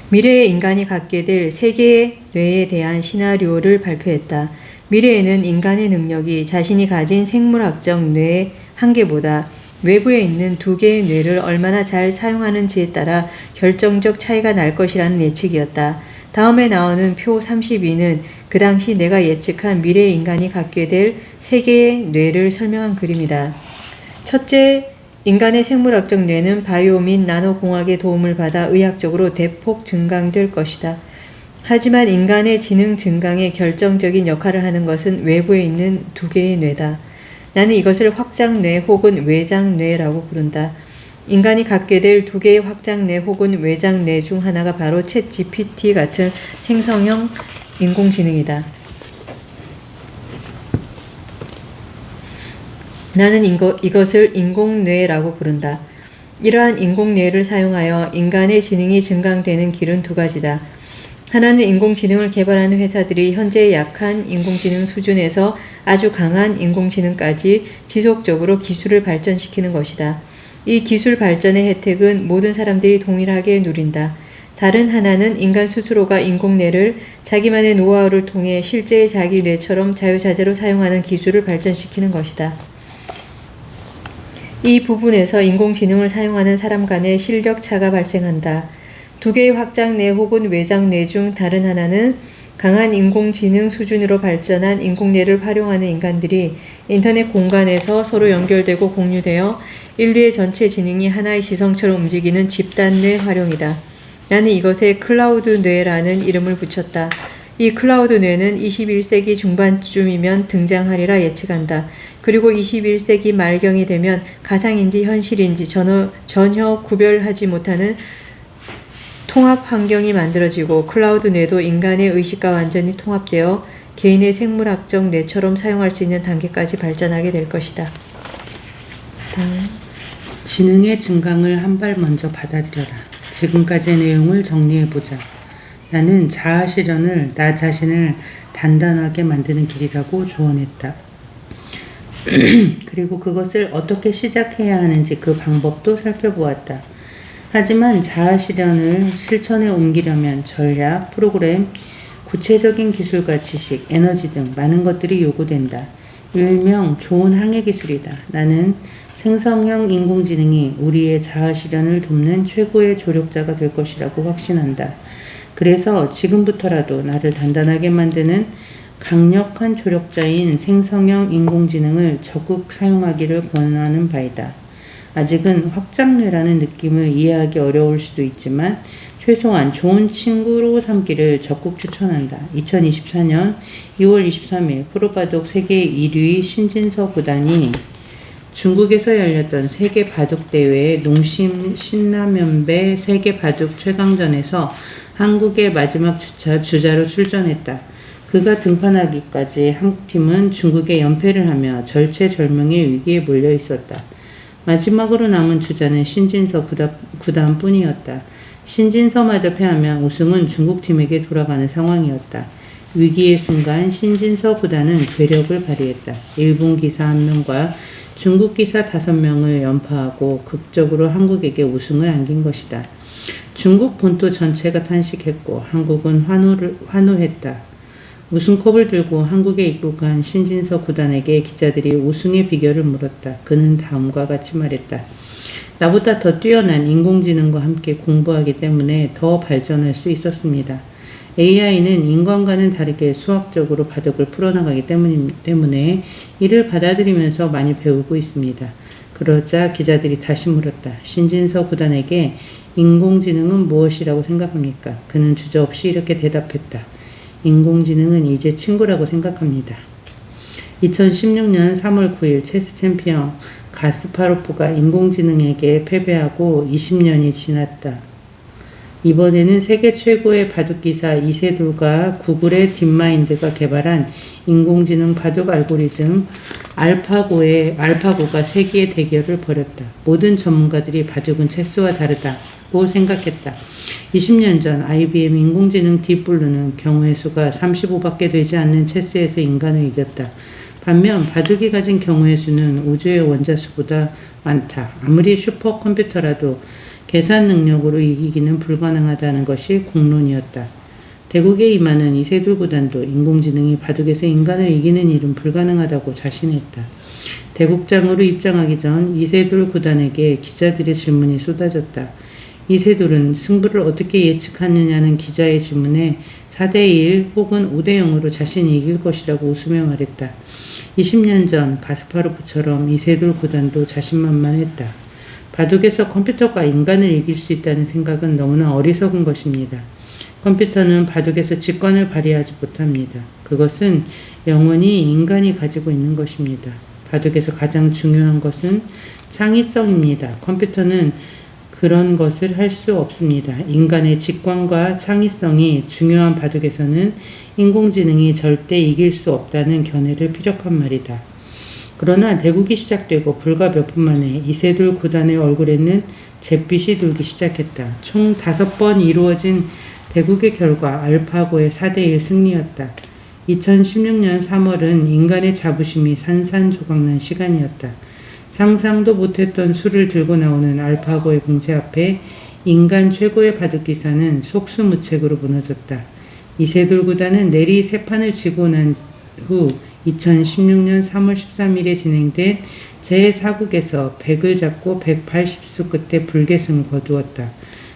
미래의 인간이 갖게 될 세 개의 뇌에 대한 시나리오를 발표했다. 미래에는 인간의 능력이 자신이 가진 생물학적 뇌의 한계보다 외부에 있는 두 개의 뇌를 얼마나 잘 사용하는지에 따라 결정적 차이가 날 것이라는 예측이었다. 다음에 나오는 표 32는 그 당시 내가 예측한 미래의 인간이 갖게 될 세 개의 뇌를 설명한 그림이다. 첫째, 인간의 생물학적 뇌는 바이오 및 나노공학의 도움을 받아 의학적으로 대폭 증강될 것이다. 하지만 인간의 지능 증강에 결정적인 역할을 하는 것은 외부에 있는 두 개의 뇌다. 나는 이것을 확장뇌 혹은 외장뇌라고 부른다. 인간이 갖게 될 두 개의 확장뇌 혹은 외장뇌 중 하나가 바로 챗 GPT 같은 생성형 인공지능이다. 나는 이것을 인공뇌라고 부른다. 이러한 인공뇌를 사용하여 인간의 지능이 증강되는 길은 두 가지다. 하나는 인공지능을 개발하는 회사들이 현재 약한 인공지능 수준에서 아주 강한 인공지능까지 지속적으로 기술을 발전시키는 것이다. 이 기술 발전의 혜택은 모든 사람들이 동일하게 누린다. 다른 하나는 인간 스스로가 인공뇌를 자기만의 노하우를 통해 실제의 자기 뇌처럼 자유자재로 사용하는 기술을 발전시키는 것이다. 이 부분에서 인공지능을 사용하는 사람 간의 실력 차가 발생한다. 두 개의 확장뇌 혹은 외장뇌 중 다른 하나는 강한 인공지능 수준으로 발전한 인공뇌를 활용하는 인간들이 인터넷 공간에서 서로 연결되고 공유되어 인류의 전체 지능이 하나의 지성처럼 움직이는 집단뇌 활용이다. 나는 이것에 클라우드 뇌라는 이름을 붙였다. 이 클라우드 뇌는 21세기 중반쯤이면 등장하리라 예측한다. 그리고 21세기 말경이 되면 가상인지 현실인지 전혀 구별하지 못하는 통합 환경이 만들어지고 클라우드 뇌도 인간의 의식과 완전히 통합되어 개인의 생물학적 뇌처럼 사용할 수 있는 단계까지 발전하게 될 것이다. 지능의 증강을 한 발 먼저 받아들여라. 지금까지의 내용을 정리해보자. 나는 자아 실현을 나 자신을 단단하게 만드는 길이라고 조언했다. 그리고 그것을 어떻게 시작해야 하는지 그 방법도 살펴보았다. 하지만 자아 실현을 실천에 옮기려면 전략, 프로그램, 구체적인 기술과 지식, 에너지 등 많은 것들이 요구된다. 일명 좋은 항해 기술이다. 나는 생성형 인공지능이 우리의 자아 실현을 돕는 최고의 조력자가 될 것이라고 확신한다. 그래서 지금부터라도 나를 단단하게 만드는 강력한 조력자인 생성형 인공지능을 적극 사용하기를 권하는 바이다. 아직은 확장뇌라는 느낌을 이해하기 어려울 수도 있지만 최소한 좋은 친구로 삼기를 적극 추천한다. 2024년 2월 23일 프로바둑 세계 1위 신진서 구단이 중국에서 열렸던 세계 바둑 대회 농심 신라면배 세계 바둑 최강전에서 한국의 마지막 주자로 출전했다. 그가 등판하기까지 한국 팀은 중국에 연패를 하며 절체절명의 위기에 몰려 있었다. 마지막으로 남은 주자는 신진서 구단뿐이었다. 신진서마저 패하면 우승은 중국팀에게 돌아가는 상황이었다. 위기의 순간 신진서 구단은 괴력을 발휘했다. 일본 기사 1명과 중국 기사 5명을 연파하고 극적으로 한국에게 우승을 안긴 것이다. 중국 본토 전체가 탄식했고 한국은 환호했다. 우승컵을 들고 한국에 입국한 신진서 구단에게 기자들이 우승의 비결을 물었다. 그는 다음과 같이 말했다. 나보다 더 뛰어난 인공지능과 함께 공부하기 때문에 더 발전할 수 있었습니다. AI는 인간과는 다르게 수학적으로 바둑을 풀어나가기 때문에 이를 받아들이면서 많이 배우고 있습니다. 그러자 기자들이 다시 물었다. 신진서 구단에게 인공지능은 무엇이라고 생각합니까? 그는 주저없이 이렇게 대답했다. 인공지능은 이제 친구라고 생각합니다. 2016년 3월 9일 체스 챔피언 가스파로프가 인공지능에게 패배하고 20년이 지났다. 이번에는 세계 최고의 바둑기사 이세돌과 구글의 딥마인드가 개발한 인공지능 바둑 알고리즘 알파고가 세기의 대결을 벌였다. 모든 전문가들이 바둑은 체스와 다르다고 생각했다. 20년 전 IBM 인공지능 딥블루는 경우의 수가 35밖에 되지 않는 체스에서 인간을 이겼다. 반면 바둑이 가진 경우의 수는 우주의 원자수보다 많다. 아무리 슈퍼컴퓨터라도 계산 능력으로 이기기는 불가능하다는 것이 공론이었다. 대국에 임하는 이세돌 구단도 인공지능이 바둑에서 인간을 이기는 일은 불가능하다고 자신했다. 대국장으로 입장하기 전 이세돌 구단에게 기자들의 질문이 쏟아졌다. 이세돌은 승부를 어떻게 예측하느냐는 기자의 질문에 4대1 혹은 5대0으로 자신이 이길 것이라고 웃으며 말했다. 20년 전 가스파로프처럼 이세돌 구단도 자신만만했다. 바둑에서 컴퓨터가 인간을 이길 수 있다는 생각은 너무나 어리석은 것입니다. 컴퓨터는 바둑에서 직관을 발휘하지 못합니다. 그것은 영원히 인간이 가지고 있는 것입니다. 바둑에서 가장 중요한 것은 창의성입니다. 컴퓨터는 그런 것을 할 수 없습니다. 인간의 직관과 창의성이 중요한 바둑에서는 인공지능이 절대 이길 수 없다는 견해를 피력한 말이다. 그러나 대국이 시작되고 불과 몇 분 만에 이세돌 구단의 얼굴에는 잿빛이 돌기 시작했다. 총 5번 이루어진 대국의 결과 알파고의 4대1 승리였다. 2016년 3월은 인간의 자부심이 산산조각난 시간이었다. 상상도 못했던 수를 들고 나오는 알파고의 공세 앞에 인간 최고의 바둑기사는 속수무책으로 무너졌다. 이세돌 구단은 내리 3판을 지고 난 후 2016년 3월 13일에 진행된 제4국에서 100을 잡고 180수 끝에 불계승을 거두었다.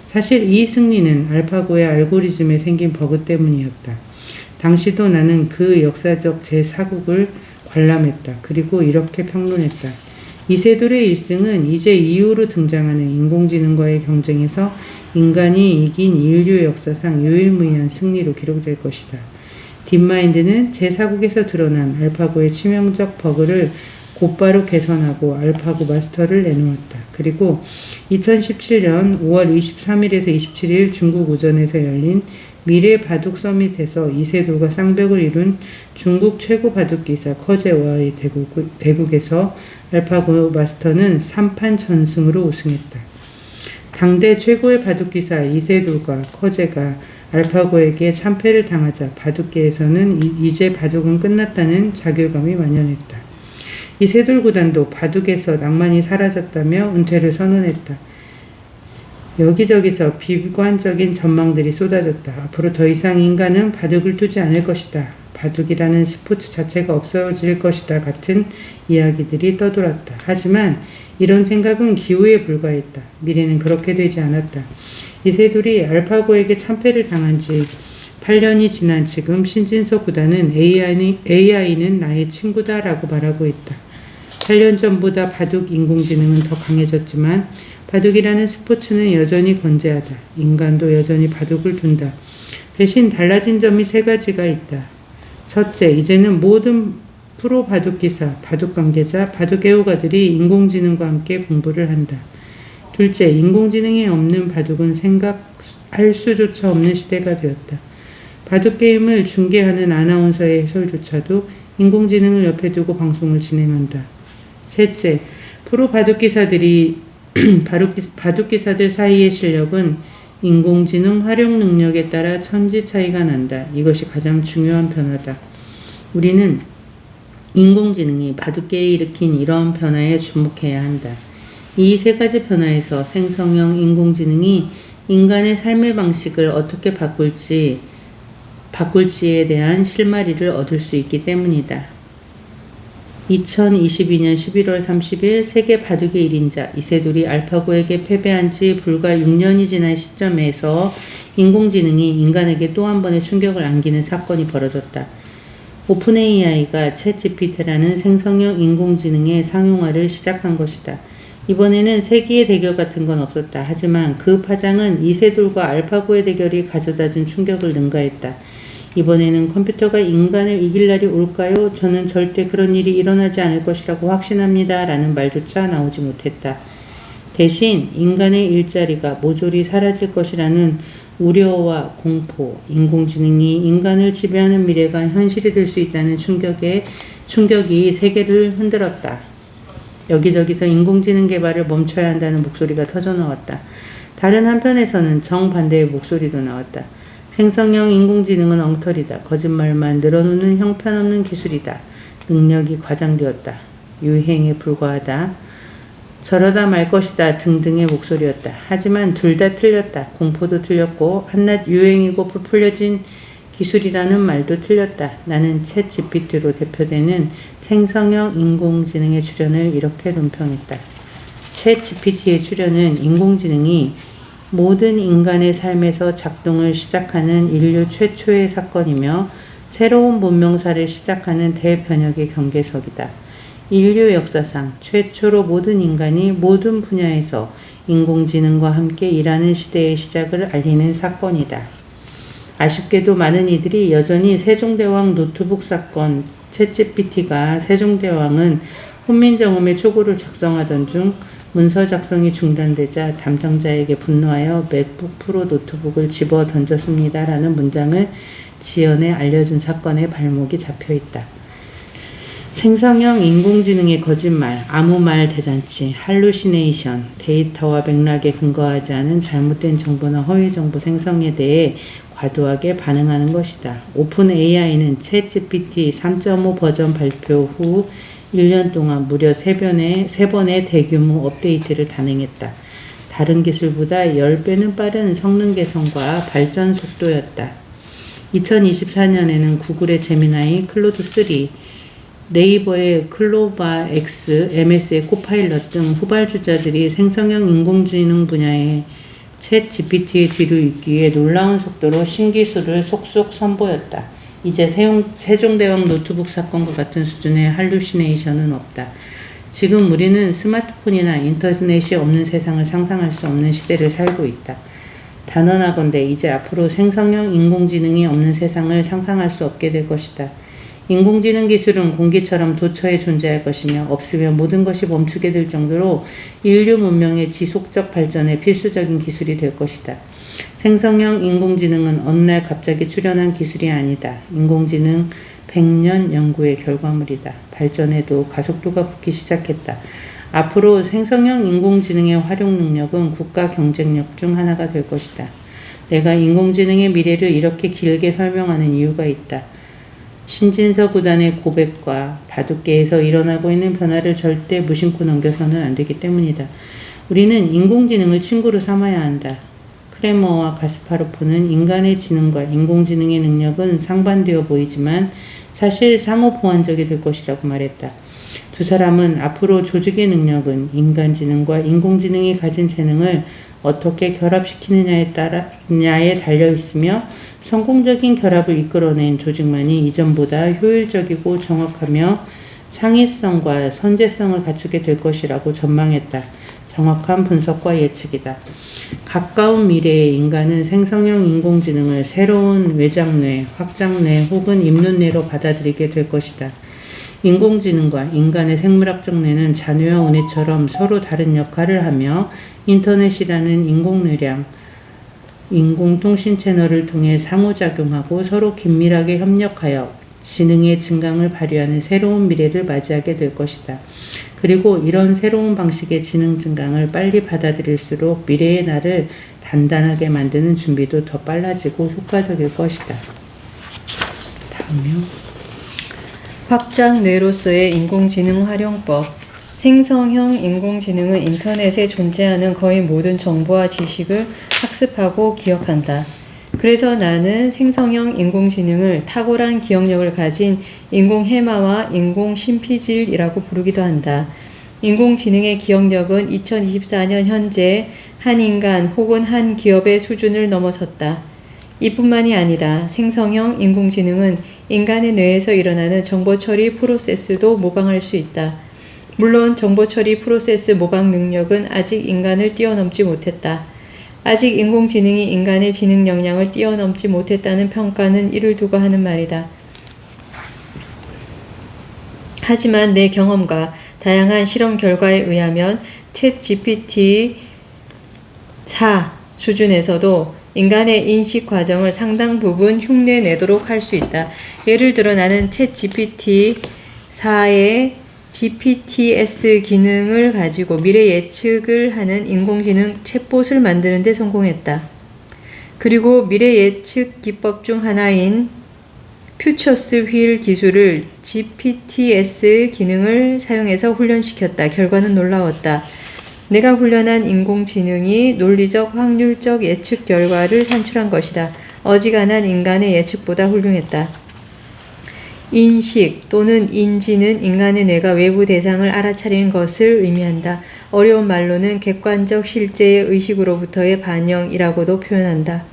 사실 이 승리는 알파고의 알고리즘에 생긴 버그 때문이었다. 당시도 나는 그 역사적 제4국을 관람했다. 그리고 이렇게 평론했다. 이세돌의 1승은 이제 이후로 등장하는 인공지능과의 경쟁에서 인간이 이긴 인류 역사상 유일무이한 승리로 기록될 것이다. 딥마인드는 제4국에서 드러난 알파고의 치명적 버그를 곧바로 개선하고 알파고 마스터를 내놓았다. 그리고 2017년 5월 23일에서 27일 중국 우전에서 열린 미래 바둑 서밋에서 이세돌과 쌍벽을 이룬 중국 최고 바둑기사 커제와의 대국에서 알파고 마스터는 3판 전승으로 우승했다. 당대 최고의 바둑기사 이세돌과 커제가 알파고에게 참패를 당하자 바둑계에서는 이제 바둑은 끝났다는 자괴감이 만연했다. 이세돌 구단도 바둑에서 낭만이 사라졌다며 은퇴를 선언했다. 여기저기서 비관적인 전망들이 쏟아졌다. 앞으로 더 이상 인간은 바둑을 두지 않을 것이다. 바둑이라는 스포츠 자체가 없어질 것이다. 같은 이야기들이 떠돌았다. 하지만 이런 생각은 기우에 불과했다. 미래는 그렇게 되지 않았다. 이세돌이 알파고에게 참패를 당한 지 8년이 지난 지금 신진서 구단은 AI는 나의 친구다라고 말하고 있다. 8년 전보다 바둑 인공지능은 더 강해졌지만 바둑이라는 스포츠는 여전히 건재하다. 인간도 여전히 바둑을 둔다. 대신 달라진 점이 3가지가 있다. 첫째, 이제는 모든 프로 바둑기사, 바둑 관계자, 바둑 애호가들이 인공지능과 함께 공부를 한다. 둘째, 인공지능이 없는 바둑은 생각할 수조차 없는 시대가 되었다. 바둑 게임을 중계하는 아나운서의 해설조차도 인공지능을 옆에 두고 방송을 진행한다. 셋째, 프로 바둑기사들 사이의 실력은 인공지능 활용 능력에 따라 천지 차이가 난다. 이것이 가장 중요한 변화다. 우리는 인공지능이 바둑계에 일으킨 이런 변화에 주목해야 한다. 이 3가지 변화에서 생성형 인공지능이 인간의 삶의 방식을 어떻게 바꿀지에 대한 실마리를 얻을 수 있기 때문이다. 2022년 11월 30일 세계 바둑의 1인자 이세돌이 알파고에게 패배한 지 불과 6년이 지난 시점에서 인공지능이 인간에게 또 한 번의 충격을 안기는 사건이 벌어졌다. 오픈 AI가 챗GPT라는 생성형 인공지능의 상용화를 시작한 것이다. 이번에는 세기의 대결 같은 건 없었다. 하지만 그 파장은 이세돌과 알파고의 대결이 가져다준 충격을 능가했다. 이번에는 컴퓨터가 인간을 이길 날이 올까요? 저는 절대 그런 일이 일어나지 않을 것이라고 확신합니다. 라는 말조차 나오지 못했다. 대신 인간의 일자리가 모조리 사라질 것이라는 우려와 공포, 인공지능이 인간을 지배하는 미래가 현실이 될 수 있다는 충격이 세계를 흔들었다. 여기저기서 인공지능 개발을 멈춰야 한다는 목소리가 터져나왔다. 다른 한편에서는 정반대의 목소리도 나왔다. 생성형 인공지능은 엉터리다. 거짓말만 늘어놓는 형편없는 기술이다. 능력이 과장되었다. 유행에 불과하다. 저러다 말 것이다 등등의 목소리였다. 하지만 둘 다 틀렸다. 공포도 틀렸고 한낱 유행이고 부풀려진 기술이라는 말도 틀렸다. 나는 챗 GPT로 대표되는 생성형 인공지능의 출현을 이렇게 논평했다. 챗 GPT의 출현은 인공지능이 모든 인간의 삶에서 작동을 시작하는 인류 최초의 사건이며 새로운 문명사를 시작하는 대변혁의 경계석이다. 인류 역사상 최초로 모든 인간이 모든 분야에서 인공지능과 함께 일하는 시대의 시작을 알리는 사건이다. 아쉽게도 많은 이들이 여전히 세종대왕 노트북 사건, 챗GPT가 세종대왕은 훈민정음의 초고를 작성하던 중 문서 작성이 중단되자 담당자에게 분노하여 맥북 프로 노트북을 집어 던졌습니다. 라는 문장을 지연에 알려준 사건의 발목이 잡혀있다. 생성형 인공지능의 거짓말, 아무 말 대잔치, 할루시네이션, 데이터와 맥락에 근거하지 않은 잘못된 정보나 허위 정보 생성에 대해 과도하게 반응하는 것이다. 오픈 AI는 챗 GPT 3.5 버전 발표 후 1년 동안 무려 3번의 대규모 업데이트를 단행했다. 다른 기술보다 10배는 빠른 성능 개선과 발전 속도였다. 2024년에는 구글의 제미나이, 클로드3, 네이버의 클로바 X, MS의 코파일럿 등 후발주자들이 생성형 인공지능 분야의 챗 GPT의 뒤를 잇기 위해 놀라운 속도로 신기술을 속속 선보였다. 이제 세종대왕 노트북 사건과 같은 수준의 할루시네이션은 없다. 지금 우리는 스마트폰이나 인터넷이 없는 세상을 상상할 수 없는 시대를 살고 있다. 단언하건대 이제 앞으로 생성형 인공지능이 없는 세상을 상상할 수 없게 될 것이다. 인공지능 기술은 공기처럼 도처에 존재할 것이며 없으면 모든 것이 멈추게 될 정도로 인류 문명의 지속적 발전에 필수적인 기술이 될 것이다. 생성형 인공지능은 어느 날 갑자기 출현한 기술이 아니다. 인공지능 100년 연구의 결과물이다. 발전에도 가속도가 붙기 시작했다. 앞으로 생성형 인공지능의 활용 능력은 국가 경쟁력 중 하나가 될 것이다. 내가 인공지능의 미래를 이렇게 길게 설명하는 이유가 있다. 신진서 구단의 고백과 바둑계에서 일어나고 있는 변화를 절대 무심코 넘겨서는 안 되기 때문이다. 우리는 인공지능을 친구로 삼아야 한다. 크레머와 가스파로프는 인간의 지능과 인공지능의 능력은 상반되어 보이지만 사실 상호 보완적이 될 것이라고 말했다. 두 사람은 앞으로 조직의 능력은 인간 지능과 인공지능이 가진 재능을 어떻게 결합시키느냐에 달려 있으며 성공적인 결합을 이끌어낸 조직만이 이전보다 효율적이고 정확하며 창의성과 선제성을 갖추게 될 것이라고 전망했다. 정확한 분석과 예측이다. 가까운 미래의 인간은 생성형 인공지능을 새로운 외장뇌, 확장뇌 혹은 입눈뇌로 받아들이게 될 것이다. 인공지능과 인간의 생물학적 뇌는 자뇌와 우뇌처럼 서로 다른 역할을 하며 인터넷이라는 인공뇌량, 인공통신 채널을 통해 상호작용하고 서로 긴밀하게 협력하여 지능의 증강을 발휘하는 새로운 미래를 맞이하게 될 것이다. 그리고 이런 새로운 방식의 지능 증강을 빨리 받아들일수록 미래의 나를 단단하게 만드는 준비도 더 빨라지고 효과적일 것이다. 다음요. 확장뇌로서의 인공지능 활용법. 생성형 인공지능은 인터넷에 존재하는 거의 모든 정보와 지식을 학습하고 기억한다. 그래서 나는 생성형 인공지능을 탁월한 기억력을 가진 인공해마와 인공심피질이라고 부르기도 한다. 인공지능의 기억력은 2024년 현재 한 인간 혹은 한 기업의 수준을 넘어섰다. 이뿐만이 아니다. 생성형 인공지능은 인간의 뇌에서 일어나는 정보처리 프로세스도 모방할 수 있다. 물론 정보처리 프로세스 모방 능력은 아직 인간을 뛰어넘지 못했다. 아직 인공지능이 인간의 지능 역량을 뛰어넘지 못했다는 평가는 이를 두고 하는 말이다. 하지만 내 경험과 다양한 실험 결과에 의하면 챗 GPT-4 수준에서도 인간의 인식 과정을 상당 부분 흉내내도록 할 수 있다. 예를 들어 나는 챗 GPT-4의 GPTS 기능을 가지고 미래 예측을 하는 인공지능 챗봇을 만드는 데 성공했다. 그리고 미래 예측 기법 중 하나인 퓨처스 휠 기술을 GPTS 기능을 사용해서 훈련시켰다. 결과는 놀라웠다. 내가 훈련한 인공지능이 논리적 확률적 예측 결과를 산출한 것이다. 어지간한 인간의 예측보다 훌륭했다. 인식 또는 인지는 인간의 뇌가 외부 대상을 알아차리는 것을 의미한다. 어려운 말로는 객관적 실제의 의식으로부터의 반영이라고도 표현한다.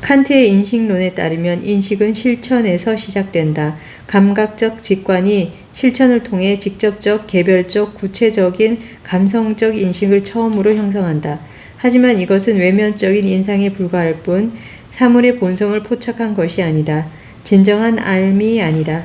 칸트의 인식론에 따르면 인식은 실천에서 시작된다. 감각적 직관이 실천을 통해 직접적, 개별적, 구체적인 감성적 인식을 처음으로 형성한다. 하지만 이것은 외면적인 인상에 불과할 뿐 사물의 본성을 포착한 것이 아니다. 진정한 알미 아니다.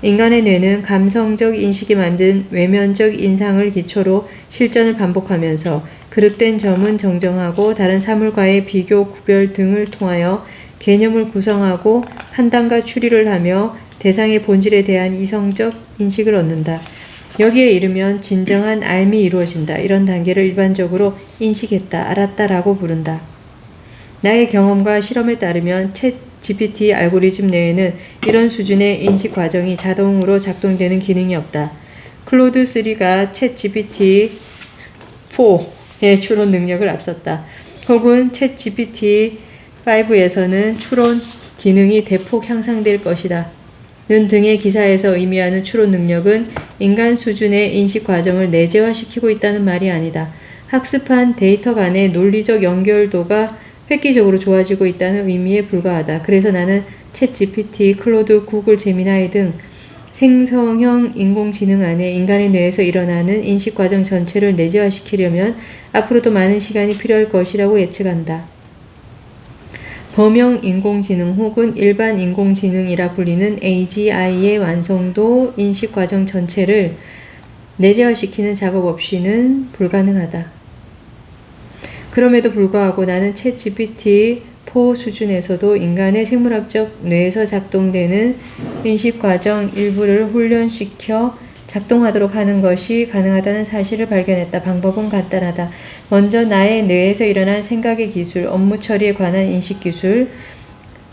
인간의 뇌는 감성적 인식이 만든 외면적 인상을 기초로 실전을 반복하면서 그릇된 점은 정정하고 다른 사물과의 비교, 구별 등을 통하여 개념을 구성하고 판단과 추리를 하며 대상의 본질에 대한 이성적 인식을 얻는다. 여기에 이르면 진정한 알미 이루어진다. 이런 단계를 일반적으로 인식했다, 알았다라고 부른다. 나의 경험과 실험에 따르면 챗 GPT 알고리즘 내에는 이런 수준의 인식 과정이 자동으로 작동되는 기능이 없다. 클로드 3가 챗 GPT 4의 추론 능력을 앞섰다. 혹은 챗 GPT 5에서는 추론 기능이 대폭 향상될 것이다. 는 등의 기사에서 의미하는 추론 능력은 인간 수준의 인식 과정을 내재화시키고 있다는 말이 아니다. 학습한 데이터 간의 논리적 연결도가 획기적으로 좋아지고 있다는 의미에 불과하다. 그래서 나는 챗 GPT, 클로드, 구글 제미나이 등 생성형 인공지능 안에 인간의 뇌에서 일어나는 인식 과정 전체를 내재화시키려면 앞으로도 많은 시간이 필요할 것이라고 예측한다. 범용 인공지능 혹은 일반 인공지능이라 불리는 AGI의 완성도 인식 과정 전체를 내재화시키는 작업 없이는 불가능하다. 그럼에도 불구하고 나는 챗 GPT-4 수준에서도 인간의 생물학적 뇌에서 작동되는 인식 과정 일부를 훈련시켜 작동하도록 하는 것이 가능하다는 사실을 발견했다. 방법은 간단하다. 먼저 나의 뇌에서 일어난 생각의 기술, 업무 처리에 관한 인식 기술,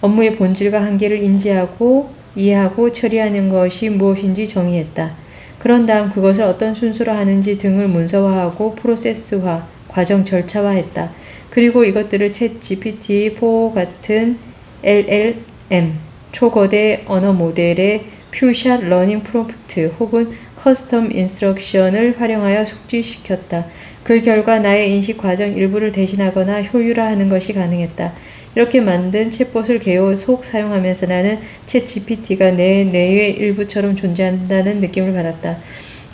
업무의 본질과 한계를 인지하고 이해하고 처리하는 것이 무엇인지 정의했다. 그런 다음 그것을 어떤 순서로 하는지 등을 문서화하고 프로세스화, 과정 절차화했다. 그리고 이것들을 챗 GPT-4 같은 LLM, 초거대 언어 모델의 퓨샷 러닝 프롬프트 혹은 커스텀 인스트럭션을 활용하여 숙지시켰다. 그 결과 나의 인식 과정 일부를 대신하거나 효율화하는 것이 가능했다. 이렇게 만든 챗봇을 계속 사용하면서 나는 챗 GPT가 내 뇌의 일부처럼 존재한다는 느낌을 받았다.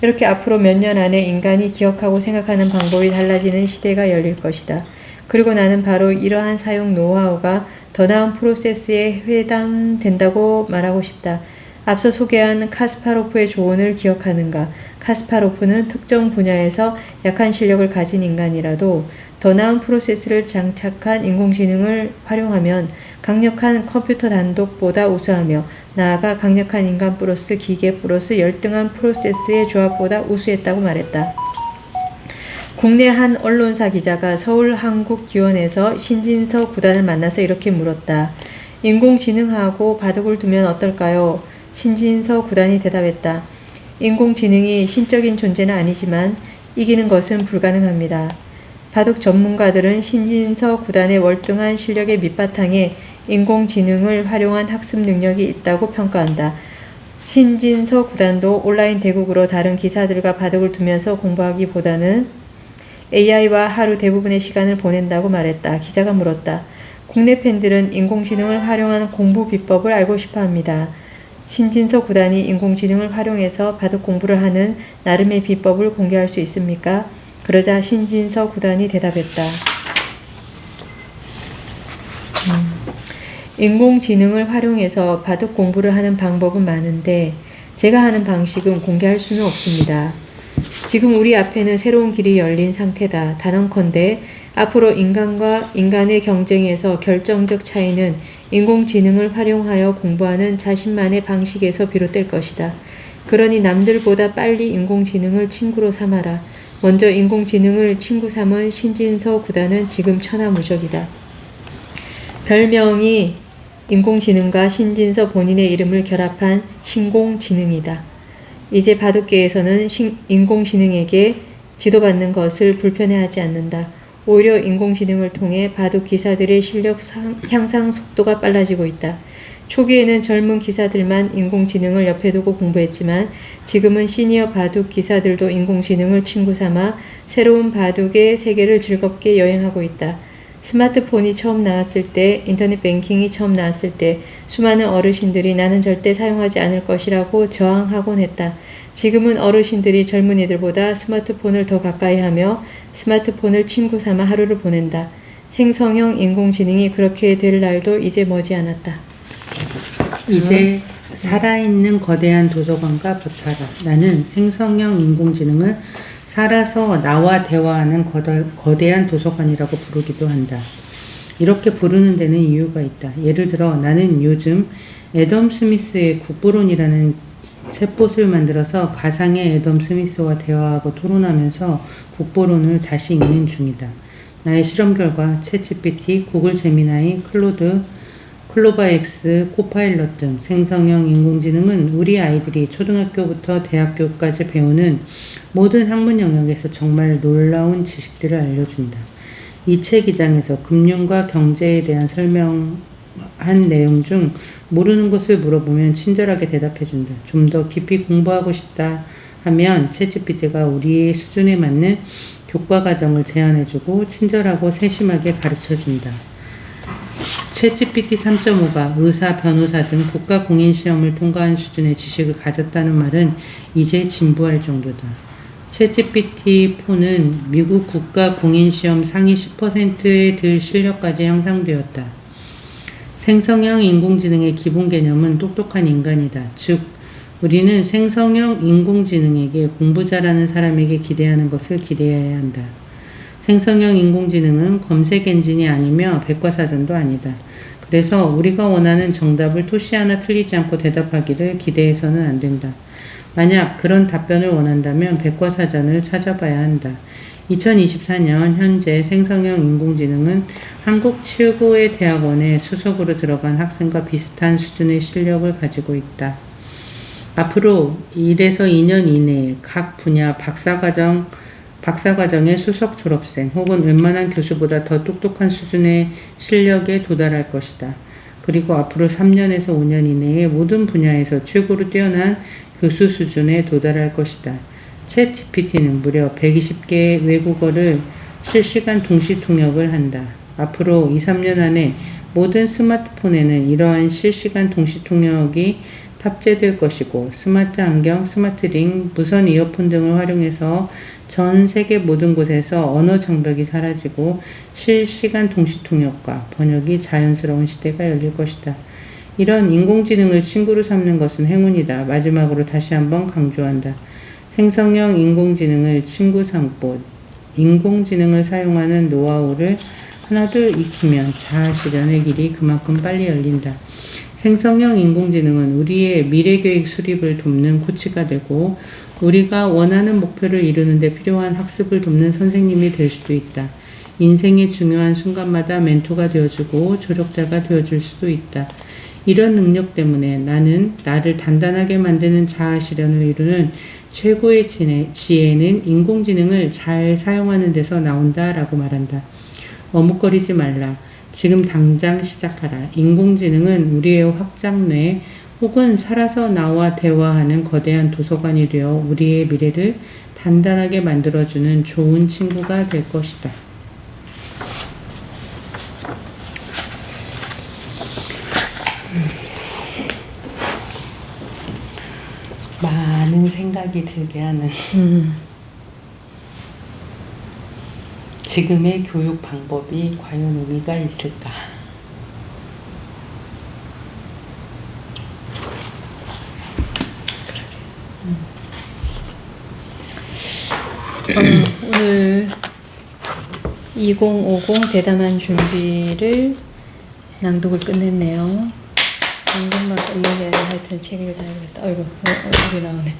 이렇게 앞으로 몇 년 안에 인간이 기억하고 생각하는 방법이 달라지는 시대가 열릴 것이다. 그리고 나는 바로 이러한 사용 노하우가 더 나은 프로세스에 해당된다고 말하고 싶다. 앞서 소개한 카스파로프의 조언을 기억하는가? 카스파로프는 특정 분야에서 약한 실력을 가진 인간이라도 더 나은 프로세스를 장착한 인공지능을 활용하면 강력한 컴퓨터 단독보다 우수하며 나아가 강력한 인간 플러스 기계 플러스 열등한 프로세스의 조합보다 우수했다고 말했다. 국내 한 언론사 기자가 서울한국기원에서 신진서 구단을 만나서 이렇게 물었다. 인공지능하고 바둑을 두면 어떨까요? 신진서 구단이 대답했다. 인공지능이 신적인 존재는 아니지만 이기는 것은 불가능합니다. 바둑 전문가들은 신진서 구단의 월등한 실력의 밑바탕에 인공지능을 활용한 학습 능력이 있다고 평가한다. 신진서 구단도 온라인 대국으로 다른 기사들과 바둑을 두면서 공부하기보다는 AI와 하루 대부분의 시간을 보낸다고 말했다. 기자가 물었다. 국내 팬들은 인공지능을 활용한 공부 비법을 알고 싶어 합니다. 신진서 구단이 인공지능을 활용해서 바둑 공부를 하는 나름의 비법을 공개할 수 있습니까? 그러자 신진서 구단이 대답했다. 인공지능을 활용해서 바둑 공부를 하는 방법은 많은데 제가 하는 방식은 공개할 수는 없습니다. 지금 우리 앞에는 새로운 길이 열린 상태다. 단언컨대 앞으로 인간과 인간의 경쟁에서 결정적 차이는 인공지능을 활용하여 공부하는 자신만의 방식에서 비롯될 것이다. 그러니 남들보다 빨리 인공지능을 친구로 삼아라. 먼저 인공지능을 친구 삼은 신진서 구단은 지금 천하무적이다. 별명이 인공지능과 신진서 본인의 이름을 결합한 신공지능이다. 이제 바둑계에서는 인공지능에게 지도받는 것을 불편해하지 않는다. 오히려 인공지능을 통해 바둑 기사들의 실력 향상 속도가 빨라지고 있다. 초기에는 젊은 기사들만 인공지능을 옆에 두고 공부했지만 지금은 시니어 바둑 기사들도 인공지능을 친구 삼아 새로운 바둑의 세계를 즐겁게 여행하고 있다. 스마트폰이 처음 나왔을 때, 인터넷 뱅킹이 처음 나왔을 때 수많은 어르신들이 나는 절대 사용하지 않을 것이라고 저항하곤 했다. 지금은 어르신들이 젊은이들보다 스마트폰을 더 가까이 하며 스마트폰을 친구 삼아 하루를 보낸다. 생성형 인공지능이 그렇게 될 날도 이제 머지않았다. 이제 살아있는 거대한 도서관과 버타라. 나는 생성형 인공지능을 살아서 나와 대화하는 거대한 도서관이라고 부르기도 한다. 이렇게 부르는 데는 이유가 있다. 예를 들어 나는 요즘 애덤 스미스의 국부론이라는 챗봇을 만들어서 가상의 애덤 스미스와 대화하고 토론하면서 국보론을 다시 읽는 중이다. 나의 실험 결과 챗GPT, 구글 제미나이, 클로드, 클로바엑스, 코파일럿 등 생성형 인공지능은 우리 아이들이 초등학교부터 대학교까지 배우는 모든 학문 영역에서 정말 놀라운 지식들을 알려준다. 이 책 2장에서 금융과 경제에 대한 설명한 내용 중 모르는 것을 물어보면 친절하게 대답해준다. 좀 더 깊이 공부하고 싶다 하면 챗GPT가 우리의 수준에 맞는 교과 과정을 제안해주고 친절하고 세심하게 가르쳐준다. 챗GPT 3.5가 의사, 변호사 등 국가 공인 시험을 통과한 수준의 지식을 가졌다는 말은 이제 진부할 정도다. 챗GPT4는 미국 국가 공인 시험 상위 10%에 들 실력까지 향상되었다. 생성형 인공지능의 기본 개념은 똑똑한 인간이다. 즉, 우리는 생성형 인공지능에게 공부 잘하는 사람에게 기대하는 것을 기대해야 한다. 생성형 인공지능은 검색 엔진이 아니며 백과사전도 아니다. 그래서 우리가 원하는 정답을 토시 하나 틀리지 않고 대답하기를 기대해서는 안 된다. 만약 그런 답변을 원한다면 백과사전을 찾아봐야 한다. 2024년 현재 생성형 인공지능은 한국 최고의 대학원에 수석으로 들어간 학생과 비슷한 수준의 실력을 가지고 있다. 앞으로 1에서 2년 이내에 각 분야 박사과정의 수석 졸업생 혹은 웬만한 교수보다 더 똑똑한 수준의 실력에 도달할 것이다. 그리고 앞으로 3년에서 5년 이내에 모든 분야에서 최고로 뛰어난 교수 수준에 도달할 것이다. 챗 GPT는 무려 120개의 외국어를 실시간 동시 통역을 한다. 앞으로 2-3년 안에 모든 스마트폰에는 이러한 실시간 동시 통역이 탑재될 것이고 스마트 안경, 스마트 링, 무선 이어폰 등을 활용해서 전 세계 모든 곳에서 언어 장벽이 사라지고 실시간 동시 통역과 번역이 자연스러운 시대가 열릴 것이다. 이런 인공지능을 친구로 삼는 것은 행운이다. 마지막으로 다시 한번 강조한다. 생성형 인공지능을 친구 삼고 인공지능을 사용하는 노하우를 하나둘 익히면 자아 실현의 길이 그만큼 빨리 열린다. 생성형 인공지능은 우리의 미래계획 수립을 돕는 코치가 되고 우리가 원하는 목표를 이루는 데 필요한 학습을 돕는 선생님이 될 수도 있다. 인생의 중요한 순간마다 멘토가 되어주고 조력자가 되어줄 수도 있다. 이런 능력 때문에 나는 나를 단단하게 만드는 자아 실현을 이루는 최고의 지혜는 인공지능을 잘 사용하는 데서 나온다 라고 말한다. 머뭇거리지 말라. 지금 당장 시작하라. 인공지능은 우리의 확장뇌, 혹은 살아서 나와 대화하는 거대한 도서관이 되어 우리의 미래를 단단하게 만들어주는 좋은 친구가 될 것이다. 많은 생각이 들게 하는 지금의 교육 방법이 과연 의미가 있을까? 오늘 2050 대담한 준비를 낭독을 끝냈네요. 방금만 끝내게 하여튼 책 읽어야겠다. 어이구, 여기 나오네.